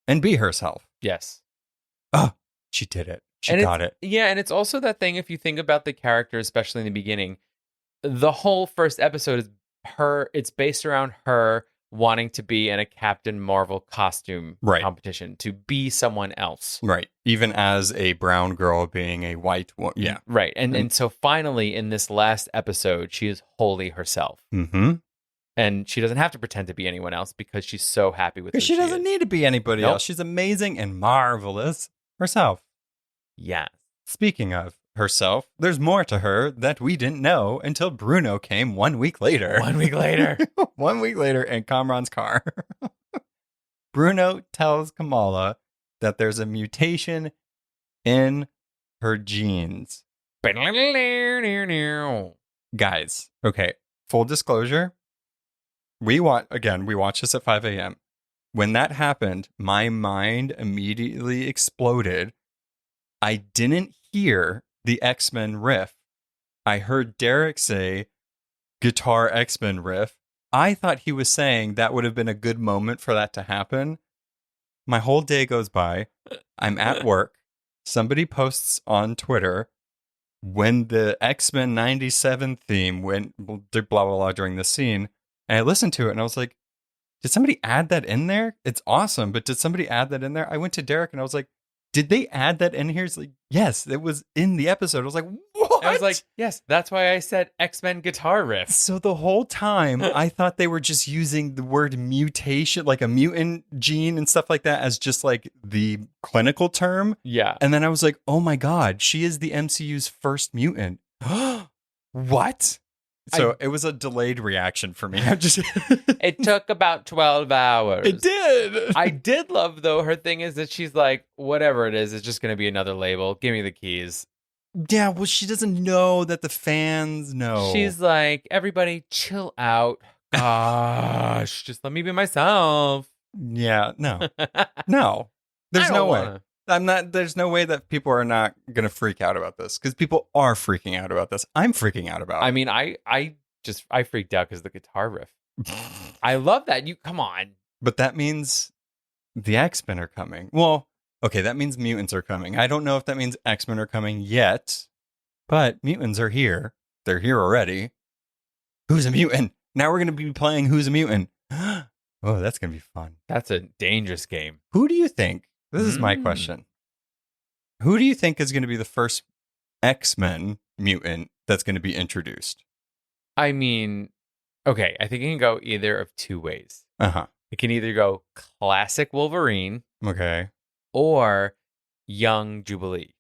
and be herself. Yes. Oh, she did it. She got it. Yeah, and it's also that thing, if you think about the character, especially in the beginning, the whole first episode is it's based around her wanting to be in a Captain Marvel costume competition, to be someone else. Right. Even as a brown girl being a white woman. Yeah. Right. And so finally, in this last episode, she is wholly herself. Mm-hmm. And she doesn't have to pretend to be anyone else because she's so happy with who she doesn't need to be anybody else. She's amazing and marvelous herself. Yeah. Speaking of herself, there's more to her that we didn't know until Bruno came 1 week later. 1 week later. 1 week later in Kamran's car. Bruno tells Kamala that there's a mutation in her genes. Guys, okay, full disclosure. We watch this at 5 a.m. When that happened, my mind immediately exploded. I didn't hear the X-Men riff. I heard Derek say guitar X-Men riff. I thought he was saying that would have been a good moment for that to happen. My whole day goes by. I'm at work. Somebody posts on Twitter when the X-Men 97 theme went blah, blah, blah during the scene. And I listened to it and I was like, did somebody add that in there? It's awesome, but did somebody add that in there? I went to Derek and I was like, did they add that in here? He's like, yes, it was in the episode. I was like, what? I was like, yes, that's why I said X-Men guitar riff. So the whole time I thought they were just using the word mutation, like a mutant gene and stuff like that, as just like the clinical term. Yeah. And then I was like, oh my God, she is the MCU's first mutant. What? So it was a delayed reaction for me. It took about 12 hours. It did. I did love, though, her thing is that she's like, whatever it is, it's just going to be another label. Give me the keys. Yeah, well, she doesn't know that the fans know. She's like, everybody chill out. Gosh, just let me be myself. Yeah, no. No. There's no way. There's no way that people are not going to freak out about this, because people are freaking out about this. I'm freaking out about it. I mean, I freaked out because of the guitar riff. I love that. Come on. But that means the X-Men are coming. Well, okay, that means mutants are coming. I don't know if that means X-Men are coming yet, but mutants are here. They're here already. Who's a mutant? Now we're going to be playing Who's a Mutant. Oh, that's going to be fun. That's a dangerous game. Who do you think? This is my question. Who do you think is going to be the first X-Men mutant that's going to be introduced? I mean, okay, I think it can go either of two ways. Uh-huh. It can either go classic Wolverine. Okay. Or young Jubilee.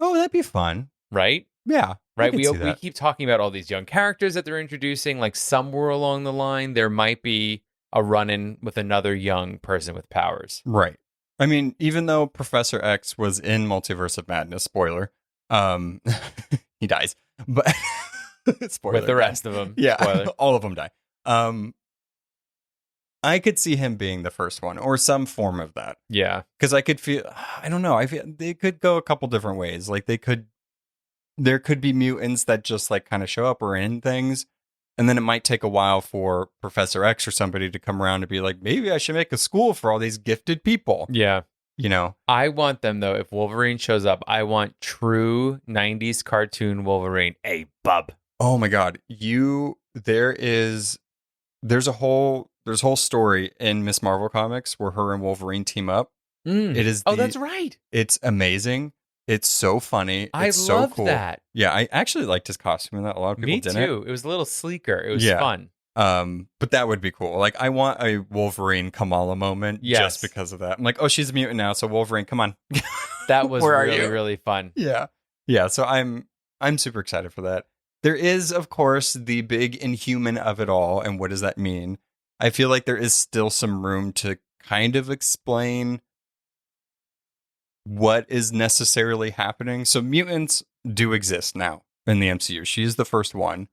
Oh, that'd be fun. Right? Yeah. Right? We keep talking about all these young characters that they're introducing. Like somewhere along the line, there might be a run-in with another young person with powers. Right. I mean, even though Professor X was in Multiverse of Madness, spoiler, he dies. But spoiler. With the rest of them. Yeah. Spoiler. All of them die. I could see him being the first one or some form of that. Yeah. Because I could feel, I don't know, I feel they could go a couple different ways. Like there could be mutants that just like kind of show up or in things. And then it might take a while for Professor X or somebody to come around and be like, maybe I should make a school for all these gifted people. Yeah. You know? I want them, though, if Wolverine shows up, I want true 90s cartoon Wolverine. Hey, bub. Oh my God. There's a whole story in Miss Marvel comics where her and Wolverine team up. It is that's right. It's amazing. It's so funny. It's so loved cool. that. Yeah, I actually liked his costume in that. A lot of people didn't. Me too. It was a little sleeker. It was fun. But that would be cool. Like, I want a Wolverine Kamala moment just because of that. I'm like, oh, she's a mutant now, so Wolverine, come on. That was Where really, really fun. Yeah. Yeah, so I'm super excited for that. There is, of course, the big Inhuman of it all, and what does that mean? I feel like there is still some room to kind of explain what is necessarily happening. So mutants do exist now in the MCU. She is the first one.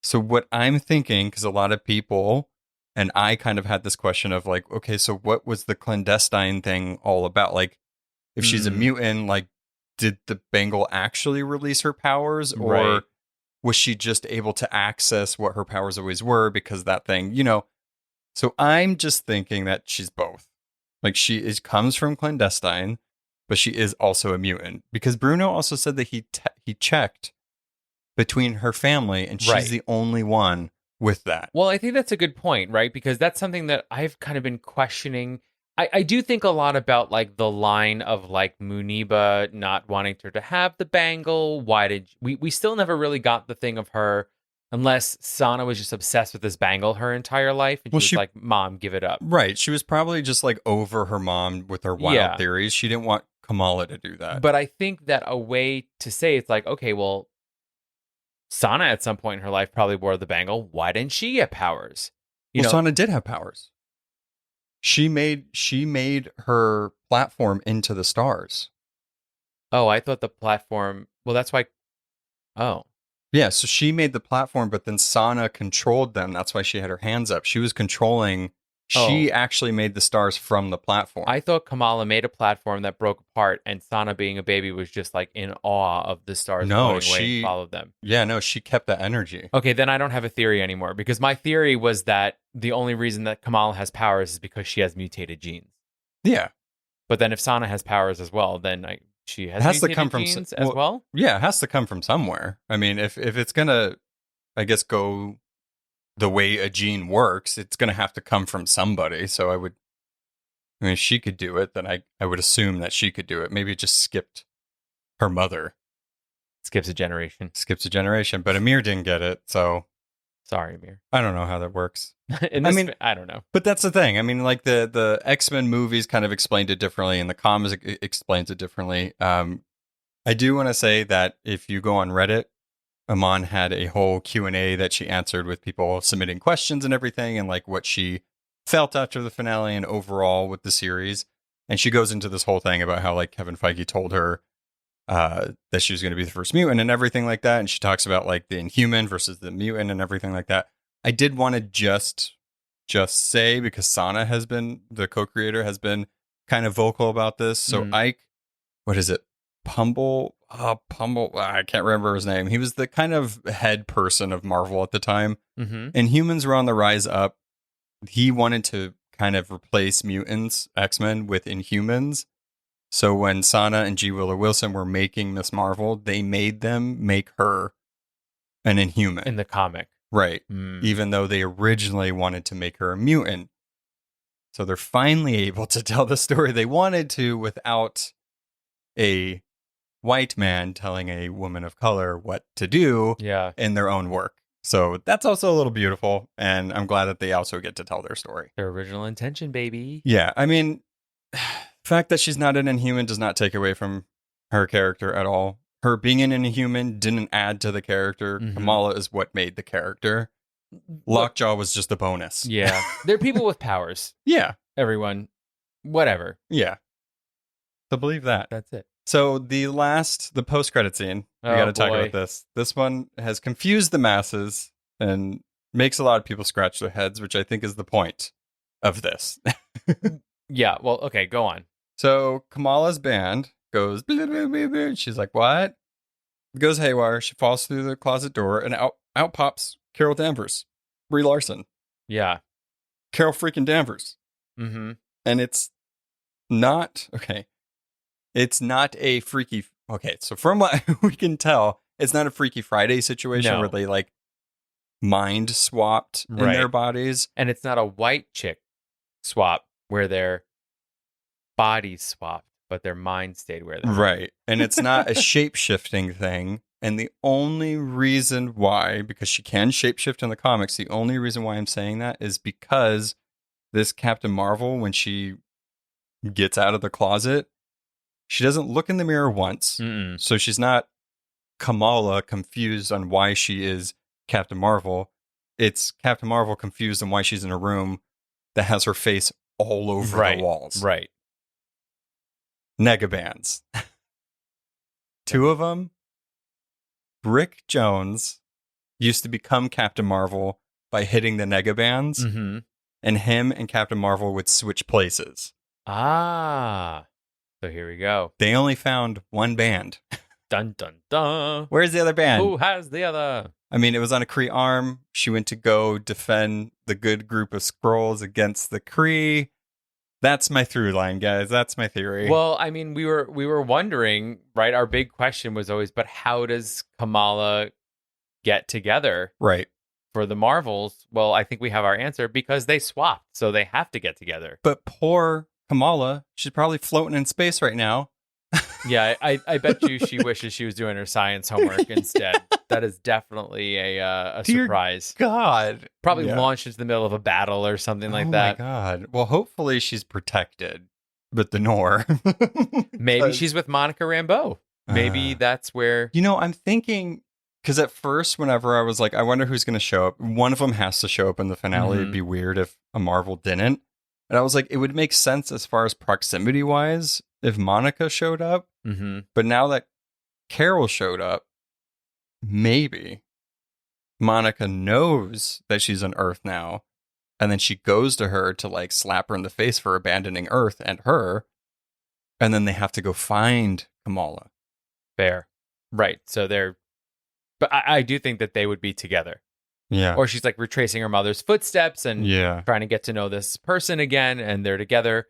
So what I'm thinking, because a lot of people, and I kind of had this question of like, okay, so what was the clandestine thing all about? Like, if she's a mutant, like, did the Bengal actually release her powers? Or was she just able to access what her powers always were because that thing, you know? So I'm just thinking that she's both. Like, comes from clandestine. but she is also a mutant. Because Bruno also said that he checked between her family, and she's Right. the only one with that. Well, I think that's a good point, right? Because that's something that I've kind of been questioning. I do think a lot about like the line of like Muniba not wanting her to have the bangle. Why did we still never really got the thing of her, unless Sana was just obsessed with this bangle her entire life, and Well, she was like, "Mom, give it up." Right. She was probably just like over her mom with her wild Yeah. theories. She didn't want Kamala to do that. But I think that a way to say it's like, okay, well, Sana at some point in her life probably wore the bangle. Why didn't she get powers? You know, Sana did have powers. She made her platform into the stars. oh, I thought the platform. Well, that's why. Oh, Yeah, so she made the platform, but then Sana controlled them. That's why she had her hands up. She was controlling. She actually made the stars from the platform. I thought Kamala made a platform that broke apart, and Sana, being a baby, was just like in awe of the stars floating away and followed them. Yeah, no, she kept that energy. Okay, then I don't have a theory anymore, because my theory was that the only reason that Kamala has powers is because she has mutated genes. Yeah. But then if Sana has powers as well, then she has It has to mutated come from genes as well? Yeah, it has to come from somewhere. I mean, if it's gonna, I guess, go the way a gene works, it's gonna have to come from somebody. So I mean, if she could do it, then I would assume that she could do it. Maybe it just skipped her mother. Skips a generation. Skips a generation, but Amir didn't get it, so Sorry, Amir. I don't know how that works. I mean, I don't know. But that's the thing. I mean, like the X-Men movies kind of explained it differently, and the comics explains it differently. I do want to say that if you go on Reddit, Aman had a whole Q&A that she answered with people submitting questions and everything, and like what she felt after the finale and overall with the series. And she goes into this whole thing about how like Kevin Feige told her that she was going to be the first mutant and everything like that. And she talks about like the Inhuman versus the mutant and everything like that. I did want to just say, because Sana has been, the co-creator has been kind of vocal about this. So Ike, what is it? Pummel, I can't remember his name. He was the kind of head person of Marvel at the time. Mm-hmm. And humans were on the rise up. He wanted to kind of replace mutants, X-Men, with Inhumans. So when Sana and G. Willow Wilson were making Miss Marvel, they made them make her an Inhuman. In the comic. Right. Even though they originally wanted to make her a mutant. So they're finally able to tell the story they wanted to without a white man telling a woman of color what to do in their own work. So that's also a little beautiful, and I'm glad that they also get to tell their story. Their original intention, baby. Yeah, I mean, the fact that she's not an Inhuman does not take away from her character at all. Her being an Inhuman didn't add to the character. Kamala is what made the character. Lockjaw was just a bonus. Yeah. They're people with powers. Yeah. Everyone. Whatever. Yeah. So believe that. That's it. So the post-credit scene, we got to talk about this. This one has confused the masses and makes a lot of people scratch their heads, which I think is the point of this. Yeah, well, okay, go on. So Kamala's band goes, blah, blah, blah, blah. She's like, what? It goes haywire. She falls through the closet door, and out pops Carol Danvers, Brie Larson. Yeah. Carol freaking Danvers. Mm-hmm. And it's not, okay. It's not a freaky, okay, so from what we can tell, it's not a Freaky Friday situation where they like mind swapped in their bodies. And it's not a white chick swap where their bodies swapped, but their mind stayed where they were. Right. And it's not a shape-shifting thing. And the only reason why, because she can shapeshift in the comics, the only reason why I'm saying that is because this Captain Marvel, when she gets out of the closet, she doesn't look in the mirror once. So she's not Kamala confused on why she is Captain Marvel. It's Captain Marvel confused on why she's in a room that has her face all over the walls. Right. Negabands. Two of them. Rick Jones used to become Captain Marvel by hitting the negabands. And him and Captain Marvel would switch places. Ah. So here we go. They only found one band. Dun, dun, dun. Where's the other band? Who has the other? I mean, it was on a Kree arm. She went to go defend the good group of Skrulls against the Kree. That's my through line, guys. That's my theory. Well, I mean, we were wondering, right? Our big question was always, but how does Kamala get together right. for the Marvels? Well, I think we have our answer because they swapped, so they have to get together. But poor Kamala, she's probably floating in space right now. Yeah, I bet you she wishes she was doing her science homework instead. That is definitely a Dear surprise. God. Probably launched into the middle of a battle or something like that. Oh my God. Well, hopefully she's protected with the Nor. Maybe she's with Monica Rambeau. Maybe that's where... You know, I'm thinking... Because at first, whenever I was like, I wonder who's going to show up. One of them has to show up in the finale. It'd be weird if a Marvel didn't. And I was like, it would make sense as far as proximity-wise if Monica showed up. Mm-hmm. But now that Carol showed up, maybe Monica knows that she's on Earth now. And then she goes to her to like slap her in the face for abandoning Earth and her. And then they have to go find Kamala. Fair. Right. So they're... But I do think that they would be together. Yeah. Or she's like retracing her mother's footsteps and yeah. trying to get to know this person again. And they're together,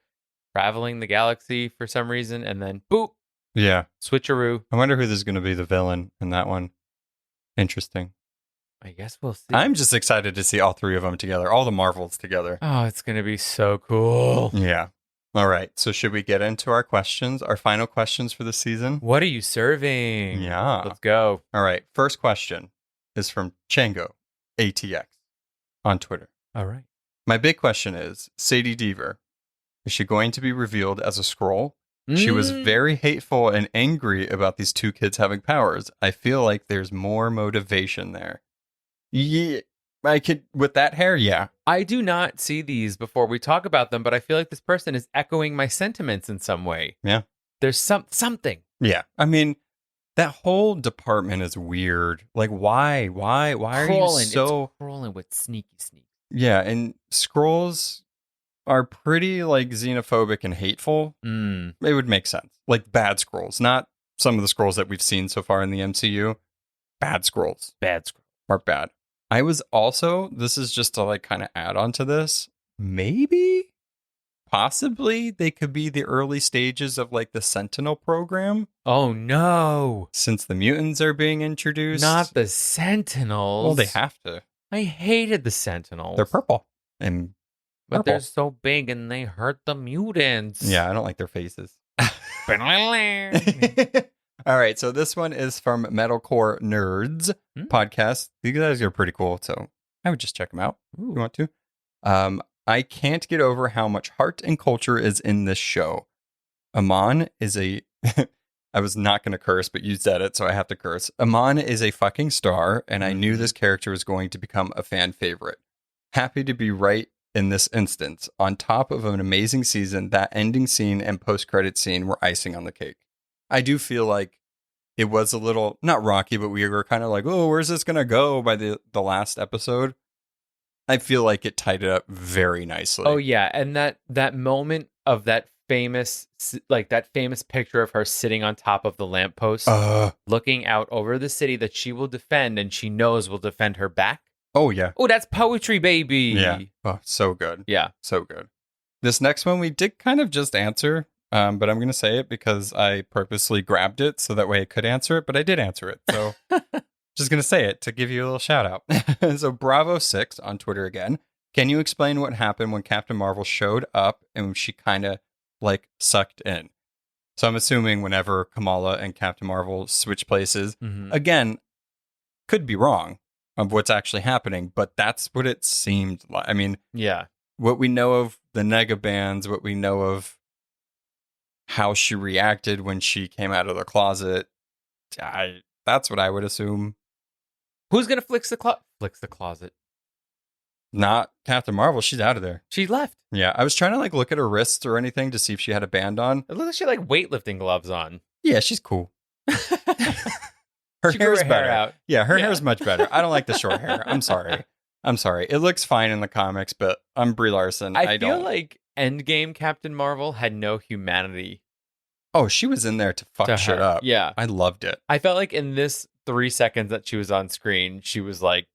traveling the galaxy for some reason. And then, boop. Yeah. Switcheroo. I wonder who is going to be the villain in that one. Interesting. I guess we'll see. I'm just excited to see all three of them together. All the Marvels together. Oh, it's going to be so cool. Yeah. All right. So should we get into our questions? Our final questions for the season? What are you serving? Yeah. Let's go. All right. First question is from Chango ATX on Twitter. All right. My big question is, Sadie Deaver, is she going to be revealed as a Skrull? She was very hateful and angry about these two kids having powers. I feel like there's more motivation there. Yeah, I could, with that hair, yeah. I do not see these before we talk about them, but I feel like this person is echoing my sentiments in some way. Yeah. There's something. Yeah. I mean, that whole department is weird. Like, why are you so... It's crawling with sneaky. Yeah, and Skrulls are pretty, like, xenophobic and hateful. It would make sense. Like, bad Skrulls, not some of the Skrulls that we've seen so far in the MCU. Bad Skrulls. Are bad. I was also, this is just to, like, kind of add on to this, maybe, possibly, they could be the early stages of, like, the Sentinel program. Oh, no. Since the mutants are being introduced. Not the Sentinels. Well, they have to. I hated the Sentinels. They're purple. And but they're so big and they hurt the mutants. Yeah, I don't like their faces. All right, so this one is from Metalcore Nerds podcast. These guys are pretty cool, so I would just check them out if you want to. I can't get over how much heart and culture is in this show. Amon is a... I was not going to curse, but you said it, so I have to curse. Amon is a fucking star, and I knew this character was going to become a fan favorite. Happy to be right in this instance. On top of an amazing season, that ending scene and post-credit scene were icing on the cake. I do feel like it was a little, not rocky, but we were kind of like, oh, where's this going to go by the last episode? I feel like it tied it up very nicely. Oh, yeah, and that moment of that famous picture of her sitting on top of the lamppost, looking out over the city that she will defend and she knows will defend her back. Oh, yeah. Oh, that's poetry, baby. Yeah. Oh, so good. Yeah. So good. This next one we did kind of just answer, but I'm going to say it because I purposely grabbed it so that way I could answer it, but I did answer it. So just going to say it to give you a little shout out. So Bravo6 on Twitter again. Can you explain what happened when Captain Marvel showed up and she kind of like sucked in? So I'm assuming whenever Kamala and Captain Marvel switch places, again, could be wrong of what's actually happening, but that's what it seemed like. I mean, yeah, what we know of the nega bands, what we know of how she reacted when she came out of the closet, that's what I would assume. Who's gonna fix the closet? Not Captain Marvel. She's out of there. She left. Yeah, I was trying to like look at her wrists or anything to see if she had a band on. It looks like she had like weightlifting gloves on. Yeah, she's cool. Her hair's better. Hair out. Yeah, her hair's much better. I don't like the short hair. I'm sorry. It looks fine in the comics, but I'm Brie Larson. I feel like Endgame Captain Marvel had no humanity. Oh, she was in there to fuck shit up. Yeah. I loved it. I felt like in this 3 seconds that she was on screen, she was like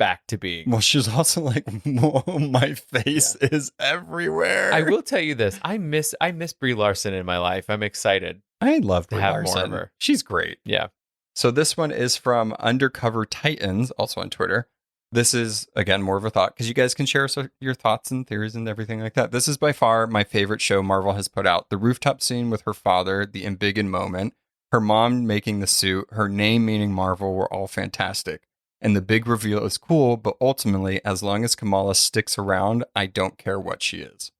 back to being. Well, she's also like, whoa, my face is everywhere. I will tell you this. I miss Brie Larson in my life. I'm excited. I love to Brie have Larson. more of her. She's great. Yeah. So this one is from Undercover Titans, also on Twitter. This is, again, more of a thought, because you guys can share your thoughts and theories and everything like that. This is by far my favorite show Marvel has put out. The rooftop scene with her father, the embiggen moment, her mom making the suit, her name meaning Marvel were all fantastic. And the big reveal is cool, but ultimately, as long as Kamala sticks around, I don't care what she is.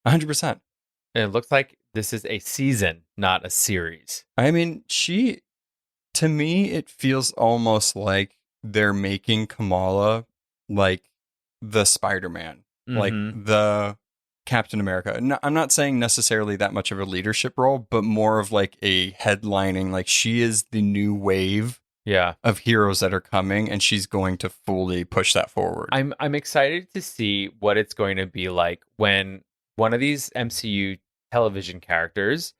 100%. And it looks like this is a season, not a series. I mean, to me, it feels almost like they're making Kamala like the Spider-Man, like the Captain America. No, I'm not saying necessarily that much of a leadership role, but more of like a headlining, like she is the new wave of heroes that are coming, and she's going to fully push that forward. I'm excited to see what it's going to be like when one of these MCU television characters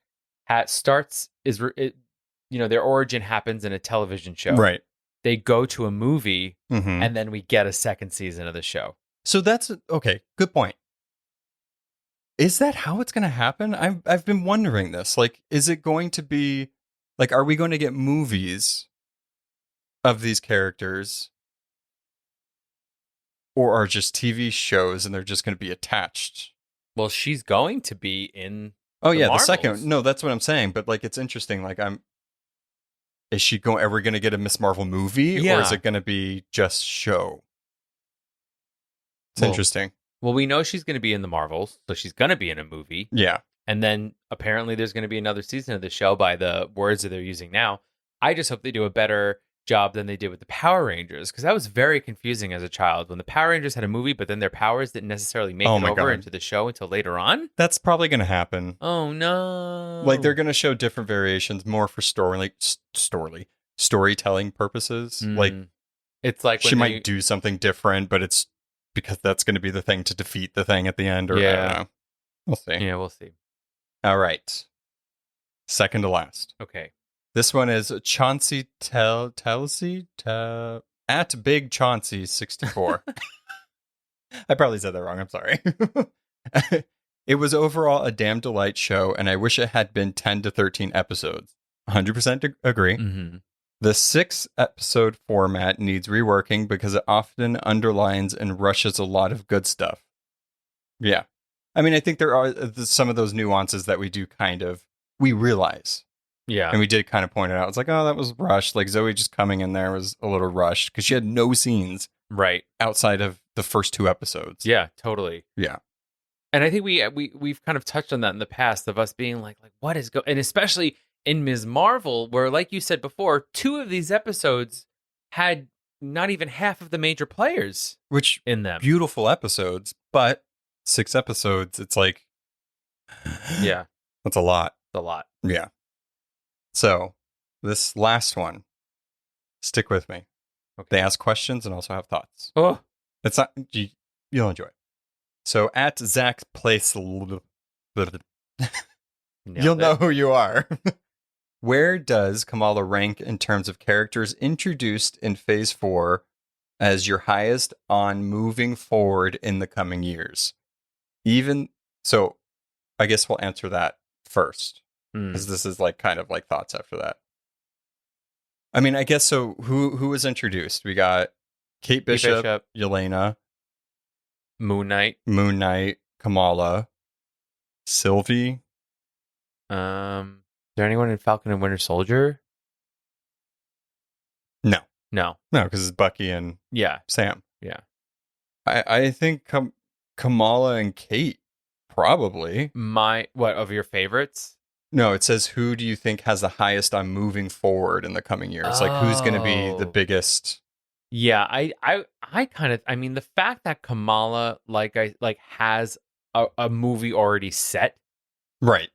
their origin happens in a television show. Right. They go to a movie, and then we get a second season of the show. So that's okay. Good point. Is that how it's going to happen? I've been wondering this. Like, is it going to be like, are we going to get movies of these characters, or are just TV shows and they're just going to be attached? Well, she's going to be in. Oh yeah, Marvels. the second. No, that's what I'm saying. But like, it's interesting. Like, is she ever going to get a Miss Marvel movie, or is it going to be just show? It's interesting. Well, we know she's going to be in the Marvels, so she's going to be in a movie. Yeah. And then apparently there's going to be another season of the show by the words that they're using now. I just hope they do a better job than they did with the Power Rangers, because that was very confusing as a child when the Power Rangers had a movie, but then their powers didn't necessarily make it over into the show until later on. That's probably going to happen. Oh no! Like, they're going to show different variations more for storytelling purposes. Like, it's like she might do something different, but it's because that's going to be the thing to defeat the thing at the end. Or I don't know. We'll see. Yeah, we'll see. All right. Second to last. Okay. This one is Chauncey Telsey at Big Chauncey 64. I probably said that wrong. I'm sorry. It was overall a damn delight show, and I wish it had been 10 to 13 episodes. 100% agree. The 6-episode format needs reworking because it often underlines and rushes a lot of good stuff. Yeah. I mean, I think there are some of those nuances that we realize. Yeah. And we did kind of point it out. It's like, oh, that was rushed. Like, Zoe just coming in there was a little rushed because she had no scenes outside of the first 2 episodes. Yeah, totally. Yeah. And I think we've kind of touched on that in the past of us being like what is and especially in Ms. Marvel, where, like you said before, 2 of these episodes had not even half of the major players in them. Beautiful episodes, but 6 episodes, it's like, yeah, that's a lot. It's a lot. Yeah. So this last one, stick with me. Okay. They ask questions and also have thoughts. Oh, it's not, you'll enjoy it. So at Zach's place, you'll know who you are. Where does Kamala rank in terms of characters introduced in Phase 4 as your highest on moving forward in the coming years? So, I guess we'll answer that first, because this is like kind of like thoughts after that. I mean, I guess so. Who was introduced? We got Kate Bishop, Yelena, Moon Knight, Kamala, Sylvie. Is there anyone in Falcon and Winter Soldier? No, because it's Bucky and Sam. Yeah, I think Kamala and Kate probably. What of your favorites? No, it says who do you think has the highest on moving forward in the coming years? Like, who's going to be the biggest? Yeah, I kind of, I mean, the fact that Kamala has a movie already set, right?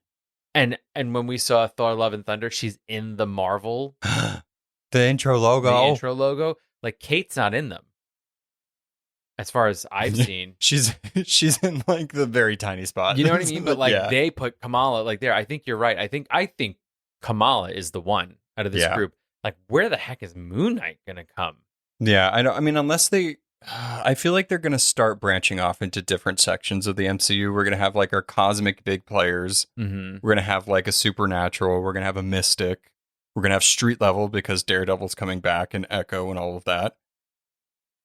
And when we saw Thor: Love and Thunder, she's in the Marvel, the intro logo. Like, Kate's not in them, as far as I've seen. she's in like the very tiny spot. You know what I mean? But like they put Kamala like there. I think you're right. I think Kamala is the one out of this group. Like, where the heck is Moon Knight gonna come? Yeah, I don't. I mean, unless they, I feel like they're going to start branching off into different sections of the MCU. We're going to have like our cosmic big players. Mm-hmm. We're going to have like a supernatural. We're going to have a mystic. We're going to have street level because Daredevil's coming back and Echo and all of that.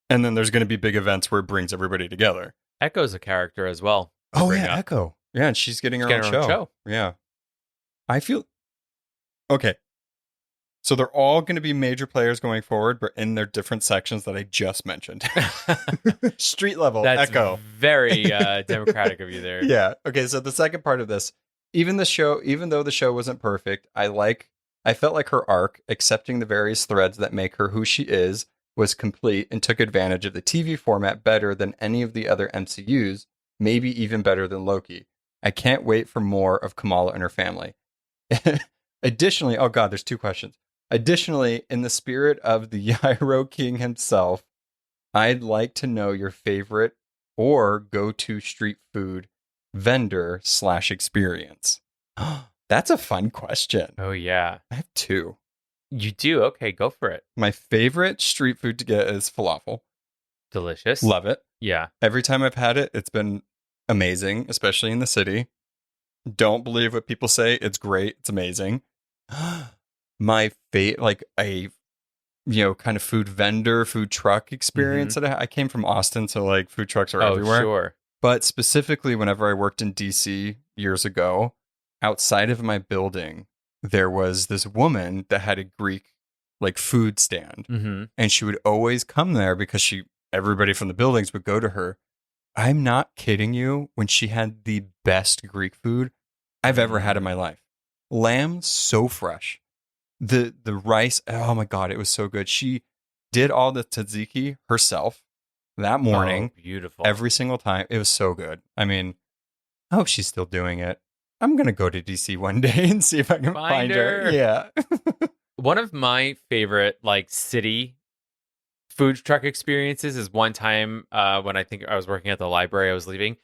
And then there's going to be big events where it brings everybody together. Echo's a character as well. Oh, yeah, Echo. Yeah, and she's getting her own show. Yeah. I feel... Okay. So they're all going to be major players going forward, but in their different sections that I just mentioned. Street level, That's Echo. Very democratic of you there. Yeah. Okay, so the second part of this, even though the show wasn't perfect, I felt like her arc, accepting the various threads that make her who she is, was complete and took advantage of the TV format better than any of the other MCUs, maybe even better than Loki. I can't wait for more of Kamala and her family. Additionally, oh God, there's 2 questions. Additionally, in the spirit of the Gyro King himself, I'd like to know your favorite or go-to street food vendor / experience. That's a fun question. Oh, yeah. I have 2. You do? Okay, go for it. My favorite street food to get is falafel. Delicious. Love it. Yeah. Every time I've had it, it's been amazing, especially in the city. Don't believe what people say. It's great. It's amazing. My like a kind of food vendor, food truck experience that I came from Austin, so like food trucks are everywhere. Sure. But specifically, whenever I worked in DC years ago, outside of my building, there was this woman that had a Greek like food stand, and she would always come there because everybody from the buildings would go to her. I'm not kidding you. When she had the best Greek food I've ever had in my life, lamb so fresh. The rice, oh my God, it was so good. She did all the tzatziki herself that morning. Oh, beautiful. Every single time. It was so good. I mean, I hope she's still doing it. I'm going to go to DC one day and see if I can find her. Yeah. One of my favorite like city food truck experiences is one time when I think I was working at the library, I was leaving.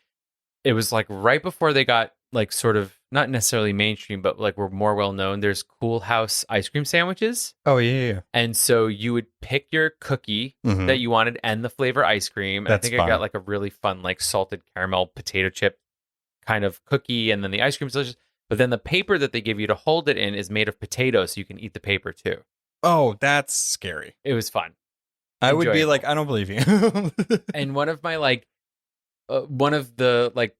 It was like right before they got like sort of not necessarily mainstream, but like were more well known. There's Cool House ice cream sandwiches. Oh, yeah. And so you would pick your cookie that you wanted and the flavor ice cream. And I think I got like a really fun, like salted caramel potato chip kind of cookie. And then the ice cream's delicious. But then the paper that they give you to hold it in is made of potatoes. So you can eat the paper too. Oh, that's scary. It was fun. I would be like, I don't believe you. And one of my one of the like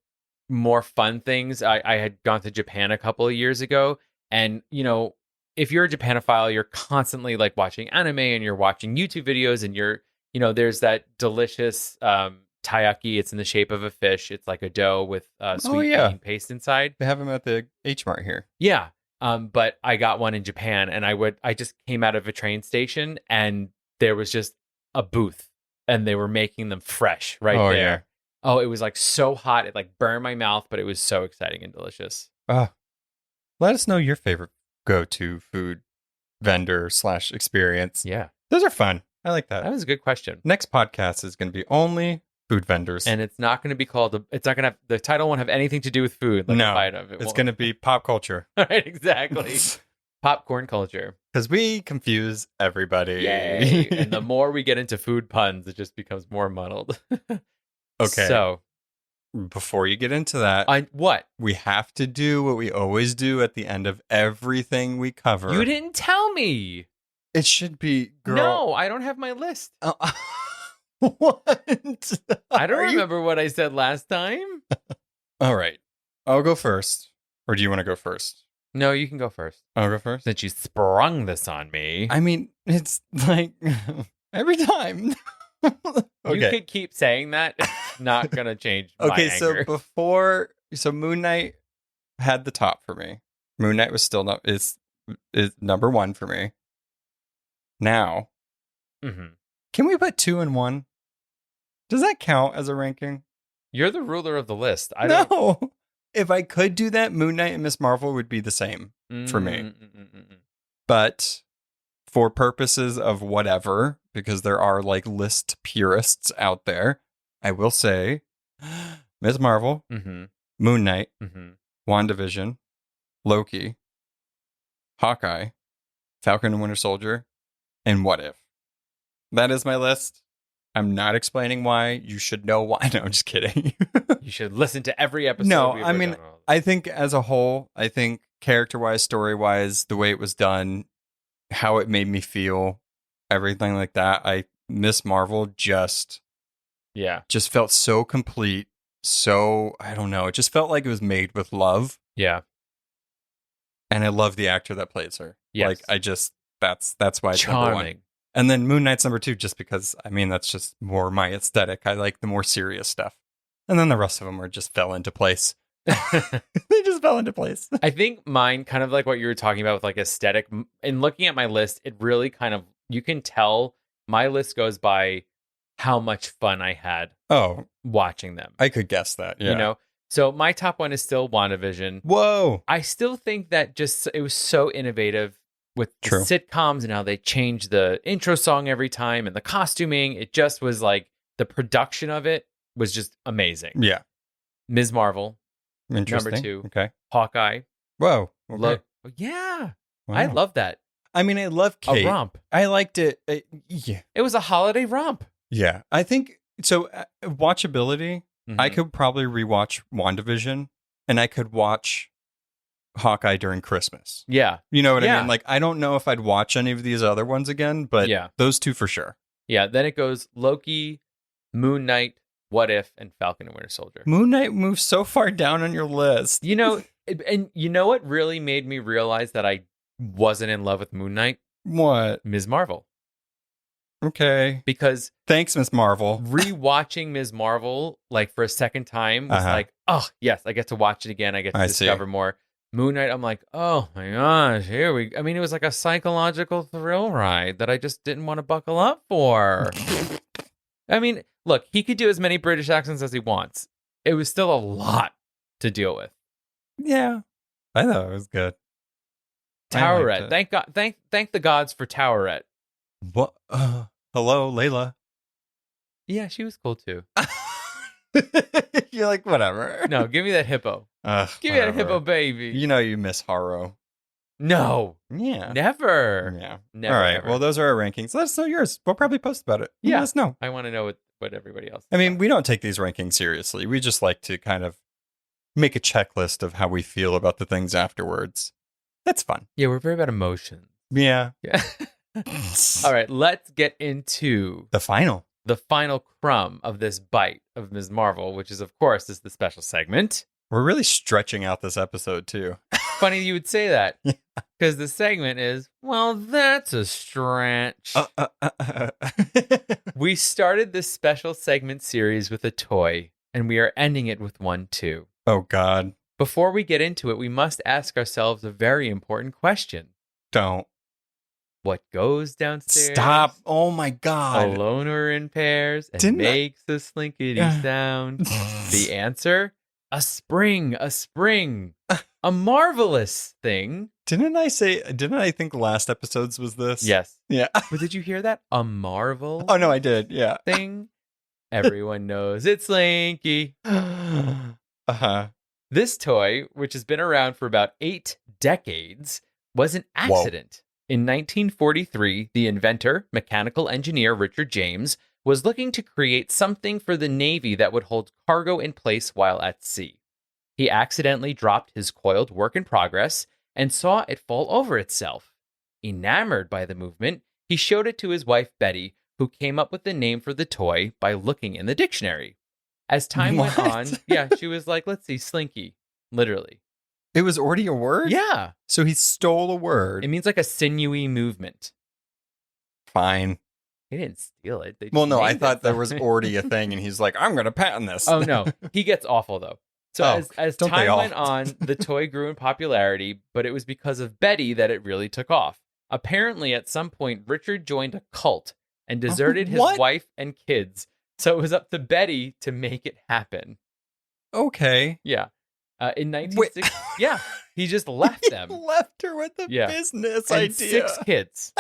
more fun things, I had gone to Japan a couple of years ago, and if you're a Japanophile, you're constantly like watching anime and you're watching YouTube videos, and there's that delicious taiyaki. It's in the shape of a fish. It's like a dough with sweet bean paste inside. They have them at the H Mart here. Yeah, but I got one in Japan, and I just came out of a train station, and there was just a booth, and they were making them fresh right there. Yeah. Oh, it was like so hot. It like burned my mouth, but it was so exciting and delicious. Let us know your favorite go-to food vendor / experience. Yeah. Those are fun. I like that. That was a good question. Next podcast is going to be only food vendors. And it's not going to be called, the title won't have anything to do with food. Like no, it's going to be pop culture. Right, exactly. Popcorn culture. Because we confuse everybody. Yay. And the more we get into food puns, it just becomes more muddled. Okay. So, before you get into that, what? We have to do what we always do at the end of everything we cover. You didn't tell me. It should be, girl. No, I don't have my list. What? I don't remember what I said last time. All right. I'll go first. Or do you want to go first? No, you can go first. I'll go first? Since you sprung this on me. I mean, it's like every time. Okay. You could keep saying that. It's not going to change my anger. So Moon Knight had the top for me. Moon Knight was still is number 1 for me. Now, can we put 2 and 1? Does that count as a ranking? You're the ruler of the list. No. If I could do that, Moon Knight and Miss Marvel would be the same for me. But for purposes of whatever, because there are like list purists out there, I will say Ms. Marvel, Moon Knight, WandaVision, Loki, Hawkeye, Falcon and Winter Soldier, and What If. That is my list. I'm not explaining why. You should know why. No, I'm just kidding. You should listen to every episode. No, we've I ever mean, done. I think as a whole, I think character-wise, story-wise, the way it was done, how it made me feel, everything like that. Miss Marvel just felt so complete. So, I don't know. It just felt like it was made with love. Yeah. And I love the actor that plays her. Yes. Like, that's why it's number one. Charming. And then Moon Knight's number 2, just because, I mean, that's just more my aesthetic. I like the more serious stuff. And then the rest of them just fell into place. They just fell into place. I think mine, kind of like what you were talking about with like aesthetic, in looking at my list, it really kind of, you can tell my list goes by how much fun I had watching them. I could guess that, yeah. You know? So my top one is still WandaVision. Whoa. I still think that it was so innovative with the True. sitcoms and how they changed the intro song every time and the costuming. It just was like, the production of it was just amazing. Yeah. Ms. Marvel, Interesting. number 2. Okay. Hawkeye. Whoa. Okay. Yeah. Wow. I love that. I mean, I love Kate. A romp. I liked it. Yeah. It was a holiday romp. Yeah. I think, so watchability, Mhm. I could probably rewatch WandaVision and I could watch Hawkeye during Christmas. Yeah. You know what I Yeah. mean? Like, I don't know if I'd watch any of these other ones again, but those two for sure. Yeah. Then it goes Loki, Moon Knight, What If, and Falcon and Winter Soldier. Moon Knight moves so far down on your list. You know, and you know what really made me realize that I wasn't in love with Moon Knight? What? Ms. Marvel. Okay. Because thanks, Miss Marvel. Rewatching Ms. Marvel, like for a second time, was like, oh, yes, I get to watch it again. I get to discover more. Moon Knight, I'm like, oh my gosh, I mean, it was like a psychological thrill ride that I just didn't want to buckle up for. I mean, look, he could do as many British accents as he wants. It was still a lot to deal with. Yeah. I thought it was good. Towerette. Thank God. Thank the gods for Towerette. What? Hello, Layla. Yeah, she was cool too. You're like, whatever. No, give me that hippo. Give me that hippo, baby. You know you miss Haro. No. Yeah. Never. Yeah. Never. All right. Ever. Well, those are our rankings. Let us know yours. We'll probably post about it. Yeah. Let us know. I want to know what everybody else. I mean, we don't take these rankings seriously. We just like to kind of make a checklist of how we feel about the things afterwards. That's fun. Yeah, we're very about emotions. Yeah. Yeah. All right, let's get into the final crumb of this bite of Ms. Marvel, which is, of course, the special segment. We're really stretching out this episode, too. Funny you would say that, because the segment is, well, that's a stretch. We started this special segment series with a toy, and we are ending it with one, too. Oh, God. Before we get into it, we must ask ourselves a very important question. Don't. What goes downstairs? Stop. Oh, my God. Alone or in pairs and makes a slinkety sound. The answer? A spring. A marvelous thing. Didn't I think last episode's was this? Yes. Yeah. But did you hear that? A marvel? Oh, no, I did. Yeah. Thing. Everyone knows it's Slinky. Uh-huh. This toy, which has been around for about 8 decades, was an accident. Whoa. In 1943, the inventor, mechanical engineer Richard James, was looking to create something for the Navy that would hold cargo in place while at sea. He accidentally dropped his coiled work in progress and saw it fall over itself. Enamored by the movement, he showed it to his wife Betty, who came up with the name for the toy by looking in the dictionary. As time went on, she was like, let's see, Slinky, literally. It was already a word? Yeah. So he stole a word. It means like a sinewy movement. Fine. He didn't steal it. Well, no, I thought there was already a thing, and he's like, I'm going to patent this. Oh, no. He gets awful, though. So as time went on, the toy grew in popularity, but it was because of Betty that it really took off. Apparently, at some point, Richard joined a cult and deserted his wife and kids. So it was up to Betty to make it happen. Okay. Yeah. In 1960, he just left them. He left her with the business and idea. 6 kids.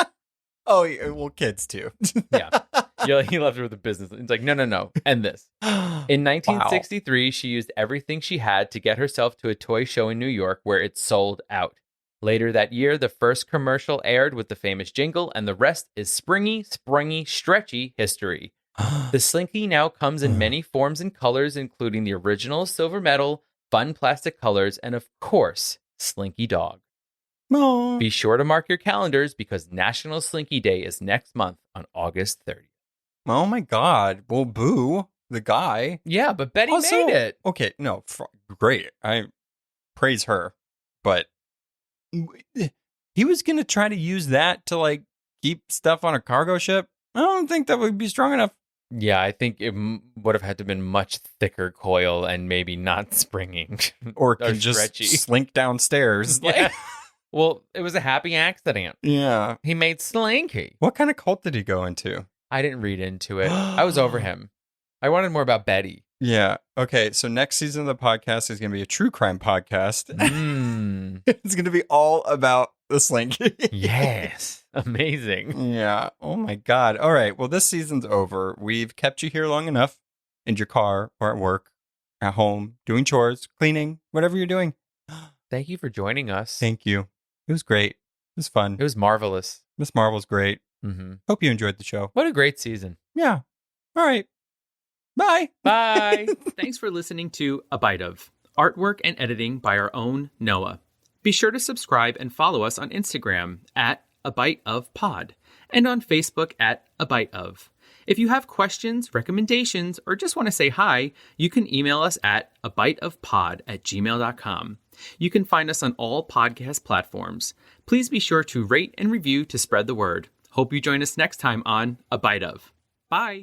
Oh, yeah, well, kids too. Yeah. He left her with the business. It's like, no, end this. In 1963, she used everything she had to get herself to a toy show in New York where it sold out. Later that year, the first commercial aired with the famous jingle, and the rest is springy, stretchy history. The Slinky now comes in many forms and colors, including the original silver metal, fun plastic colors, and of course, Slinky Dog. Oh. Be sure to mark your calendars because National Slinky Day is next month on August 30th. Oh my God. Well, Boo, the guy. Yeah, but Betty Also- made it. Okay, no, great. I praise her. But he was going to try to use that to like keep stuff on a cargo ship. I don't think that would be strong enough. Yeah, I think it would have had to have been much thicker coil and maybe not springing. Or can just stretchy. slink downstairs. Yeah. Well, it was a happy accident. Yeah. He made Slinky. What kind of cult did he go into? I didn't read into it. I was over him. I wanted more about Betty. Yeah. Okay. So next season of the podcast is going to be a true crime podcast. It's going to be all about the Slinky. Yes. Amazing. Yeah. Oh my God. All right. Well, this season's over. We've kept you here long enough in your car or at work, at home, doing chores, cleaning, whatever you're doing. Thank you for joining us. Thank you. It was great. It was fun. It was marvelous. Miss Marvel's great. Mm-hmm. Hope you enjoyed the show. What a great season. Yeah. All right. Bye. Bye. Thanks for listening to A Bite of, artwork and editing by our own Noah. Be sure to subscribe and follow us on Instagram at A Bite of Pod and on Facebook at A Bite of. If you have questions, recommendations, or just want to say hi, you can email us at abiteofpod@gmail.com. You can find us on all podcast platforms. Please be sure to rate and review to spread the word. Hope you join us next time on A Bite of. Bye.